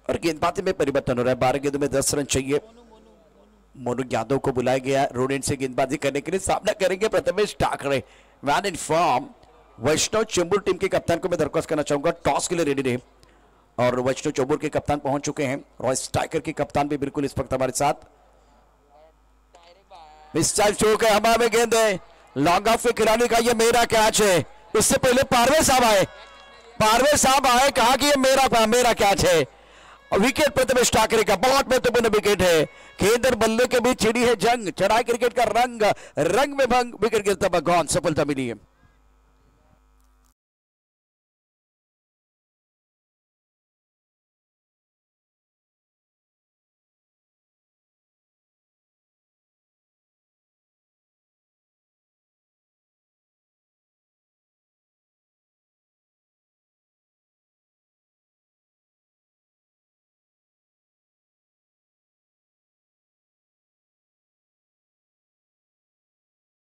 और गेंदबाजी में परिवर्तन हो रहा है, 12 गेंदों में 10 रन चाहिए। मोनू यादव को बुलाया गया रोडेन से गेंदबाजी करने के लिए, सामना करेंगे Prathamesh Thackeray. Man in form Vaishnav Chembur team के कप्तान को मैं दरख्वास्त करना चाहूंगा, टॉस के लिए रेडी रहे। और वैष्णव चेंबूर के कप्तान पहुंच चुके हैं, रॉयस टाइगर के कप्तान भी बिल्कुल इस वक्त हमारे साथ। मिस्टर चौक है, हवा में गेंद है, लॉन्ग ऑफ के खिलाड़ी का ये मेरा कैच है। इससे पहले पारवे साहब आए, कहा कि ये मेरा कैच है। विकेट प्रथमेश ठाकरे का बहुत महत्वपूर्ण विकेट है। खेदर बल्ले के बीच छिड़ी है जंग, चढ़ाई क्रिकेट का रंग में भंग, विकेट गिरता भगवान, सफलता मिली है।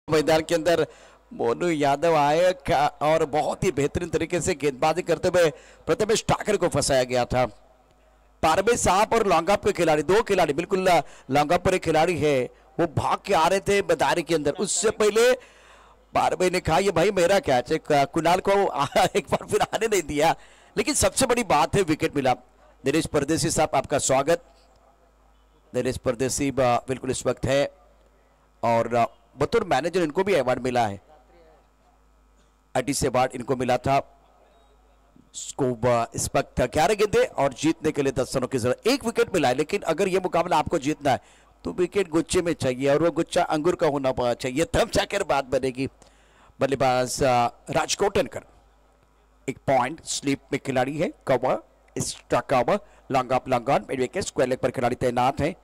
मैदान के अंदर मोनू यादव आए और बहुत ही बेहतरीन तरीके से गेंदबाजी करते हुए प्रथमेश ठाकरे को फंसाया गया था। पारवे साहब और लॉन्गअप के खिलाड़ी, दो खिलाड़ी, बिल्कुल लॉन्गअप पर एक खिलाड़ी है, वो भाग के आ रहे थे बदारी के अंदर। उससे पहले पारवे ने कहा ये भाई मेरा कैच है, कुणाल को एक बार फिर आने नहीं दिया। लेकिन सबसे बड़ी बात है विकेट मिला। दिनेश परदेसी साहब, आपका स्वागत। दिनेश परदेसी बिल्कुल इस वक्त है और बतौर मैनेजर इनको भी अवार्ड मिला है, ITC अवार्ड इनको मिला था। इस वक्त 11 गेंदे और जीतने के लिए 10 रनों की जरूरत। एक विकेट मिला है, लेकिन अगर यह मुकाबला आपको जीतना है तो विकेट गुच्छे में चाहिए और वो गुच्छा अंगूर का होना चाहिए, तब जाकर बात बनेगी। बल्लेबाज राजकोटनकर, एक पॉइंट स्लीप में खिलाड़ी है, cover extra cover, long off long on, mid wicket, square leg पर खिलाड़ी तैनात है।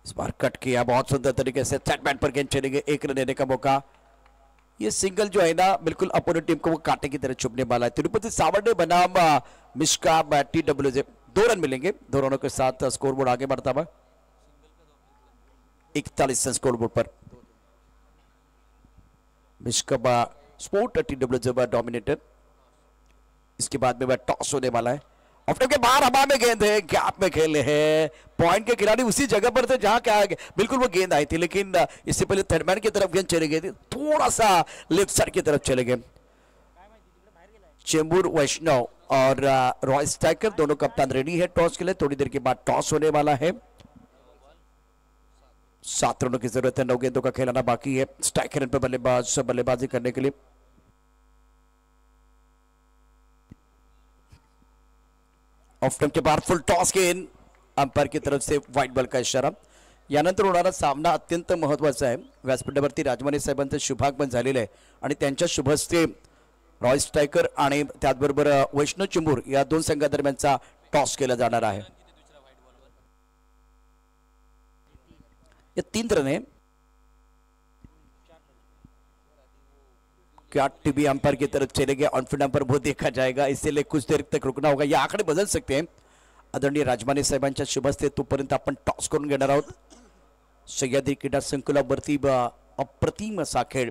इस बार कट किया बहुत सुंदर तरीके से, सेटमैन पर गेंद चलेंगे, एक रन लेने का मौका। ये सिंगल जो है ना बिल्कुल अपोनेंट टीम को वो कांटे की तरह चुभने वाला है। तिरुपति सावड़े बनाम मिश्का TWJ, 2 रन मिलेंगे, 2 रनों के साथ स्कोरबोर्ड आगे बढ़ता हुआ 41 स्कोरबोर्ड पर। Mishka sport TWJ dominator. इसके बाद में टॉस होने वाला है, ऑफ्टर के बाहर हवा में गेंद है, गैप में खेले हैं। पॉइंट के खिलाड़ी उसी जगह पर थे जहां क्या बिल्कुल वो गेंद आई थी, लेकिन इससे पहले थर्डमैन की तरफ गेंद चले गई थी, थोड़ा सा लेफ्ट साइड की तरफ चले गए। चेंबूर वैष्णव और रॉयस टाइगर दोनों कप्तान रेडी है टॉस के लिए। थोड़ी देर के बाद टॉस होने वाला है। 7 रनों की जरूरत है, 9 गेंदों का खेलाना बाकी है। स्ट्राइक रन पर बल्लेबाजी करने के लिए ऑफ टर्म के बाद फुल टॉस गेंद, अंपायर की तरफ से व्हाइट बॉल का इशारा। यानंतर होणारा सामना अत्यंत महत्वाचा आहे। व्यासपीठावरती राजमाने साहेबांचं शुभागमन झालेलं आहे आणि त्यांच्या शुभ हस्ते रॉयस टायगर आणि त्याचबरोबर वैष्णव चेंबूर या 2 संघादरम्यानचा टॉस केला जाणार आहे। ये 3 रन है, क्या टीवी अंपायर की तरफ चले गए, ऑन फील्ड अंपायर वो देखा जाएगा, इसलिए कुछ देर तक रुकना होगा। ये आंकड़े बदल सकते हैं आदरणीय राजमाने साहेबांच्या शुभ हस्ते, तोपर्यंत आपण टॉस करून घेणार आहोत। सह्याद्री क्रीडा संकुलावरती अप्रतिम असा खेळ,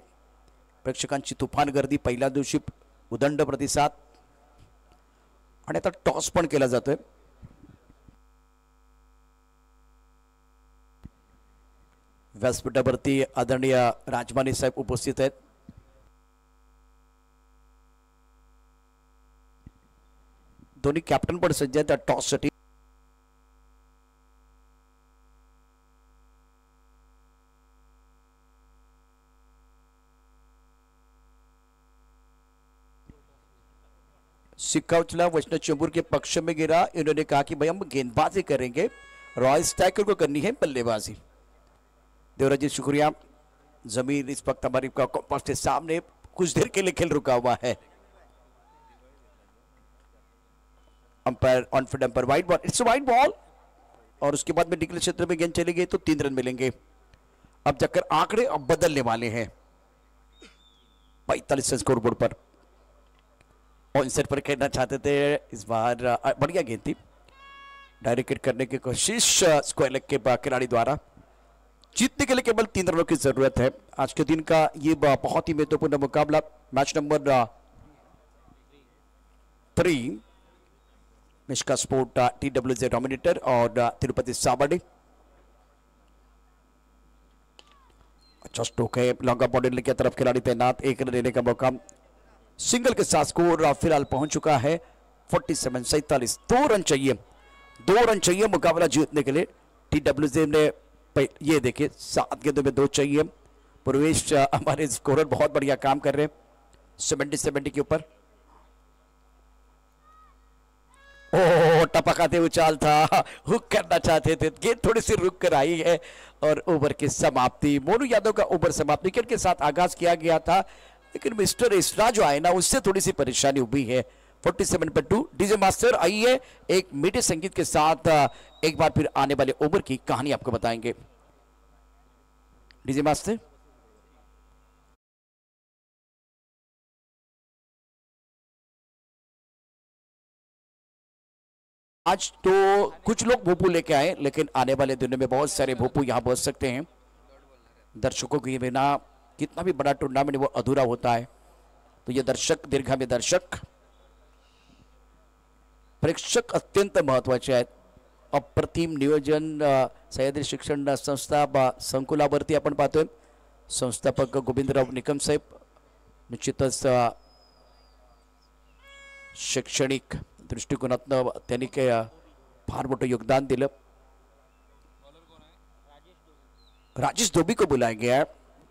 प्रेक्षकांची तुफान गर्दी, पहिल्या दिवशी उदंड प्रतिसाद आणि आता टॉस पण केला जातोय। व्यासपीठावरती आदरणीय राजमाने साहेब उपस्थित आहेत। दोन्ही कॅप्टन पण सज्ज आहेत टॉस साठी। सिक्का उछला, वैष्णव चेंबूर के पक्ष में गिरा। इन्होंने कहा कि भाई हम गेंदबाजी करेंगे, रॉयल स्ट्राइकर को करनी है बल्लेबाजी। देवराज जी शुक्रिया। जमीन इस वक्त हमारी कंपास के सामने कुछ देर के लिए खेल रुका हुआ है। Umpire on field, umpire wide ball, it's wide ball. और उसके बाद में निकले क्षेत्र में गेंद चली गई तो 3 रन मिलेंगे। अब जाकर आंकड़े अब बदलने वाले हैं 45 स्कोर बोर्ड पर। और इंसर पर खेलना चाहते थे, इस बार बढ़िया गेंद थी, डायरेक्ट करने की कोशिश स्क्वायर लेग के खिलाड़ी द्वारा। जीतने के लिए केवल 3 रनों की जरूरत है। आज के दिन का ये बहुत ही महत्वपूर्ण मुकाबला, match number 3 Mishka sport TWJ dominator और तिरुपति साबर्डे। अच्छा स्ट्रोक है, लॉन्ग बॉर्डर की तरफ खिलाड़ी तैनात, 1 रन लेने का मौका। सिंगल के साथ स्कोर फिलहाल पहुंच चुका है 47। 2 रन चाहिए, 2 रन चाहिए मुकाबला जीतने के लिए। TWJ ने ये देखिए 7 गेंदों में 2 चाहिए। प्रवेश हमारे स्कोरर बहुत बढ़िया काम कर रहे हैं 70 के ऊपर। ओह टपकाते उछाल था, हुक करना चाहते थे, गेंद थोड़ी सी रुक कर आई है और ओवर की समाप्ति। मोनू यादव का ओवर समाप्ति विकेट के साथ आगाज किया गया था, लेकिन मिस्टर इसरा जो आए ना उससे थोड़ी सी परेशानी हुई है। 47/2। डीजे मास्टर आइए एक मीठे संगीत के साथ एक बार फिर आने वाले ओवर की कहानी आपको बताएंगे। DJ master. आज तो कुछ लोग भोपू लेके आए, लेकिन आने वाले दिनों में बहुत सारे भोपू यहां पहुंच सकते हैं। दर्शकों के बिना कितना भी बड़ा टूर्नामेंट वो अधूरा होता है, तो ये दर्शक, दीर्घामी दर्शक, प्रेक्षक अत्यंत महत्वाचे आहेत। अप्रतिम नियोजन सह्याद्री शिक्षण संस्था संकुलावरती आपण पाहतोय। संस्थापक गोविंदराव निकम साहेब निश्चितच शैक्षणिक दृष्टिकोनातनं त्यांनी फार मोठं योगदान दिलं। राजेश धोबी को बुलाया गया है,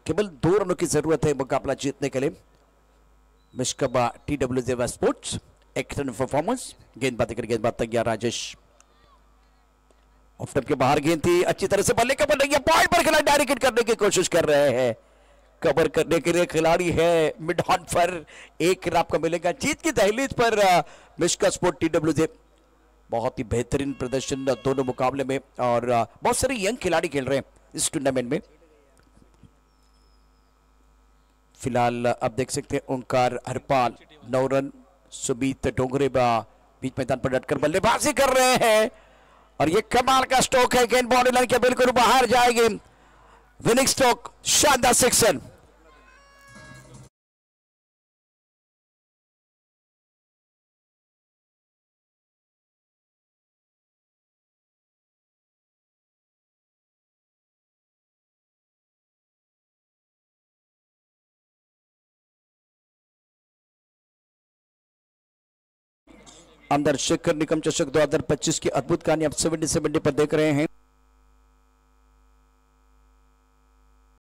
केवल 2 रनों की जरूरत है मुकाबला जीतने के लिए। Mishka TWJ sports, external performance. गेंदबाजी कर गेंदबाज तैयार राजेश। ऑफ स्टंप के बाहर गेंद थी, अच्छी तरह से बल्ले कवर नहीं है, पॉइंट पर खिलाड़ी डायरेक्ट करने की कोशिश कर रहे हैं। कवर करने के लिए खिलाड़ी है मिड ऑन पर, 1 रन आपको मिलेगा। जीत की दहलीज पर मिश्का स्पोर्ट TWJ। बहुत ही बेहतरीन प्रदर्शन दोनों मुकाबले में, और बहुत सारे यंग खिलाड़ी खेल रहे हैं इस टूर्नामेंट में। फिलहाल आप देख सकते हैं ओंकार हरपाल 9 रन, सुबीत डोंगरे बीच मैदान पर डटकर बल्लेबाजी कर रहे हैं, और ये कमाल का स्ट्रोक है, गेंद बाउंड्री लाइन के बिल्कुल बाहर जाएगी। विनिंग स्ट्रोक, शानदार 6 रन। अंदर शेखर निकम चषक 2025 की अद्भुत कहानी आप 70 पर देख रहे हैं।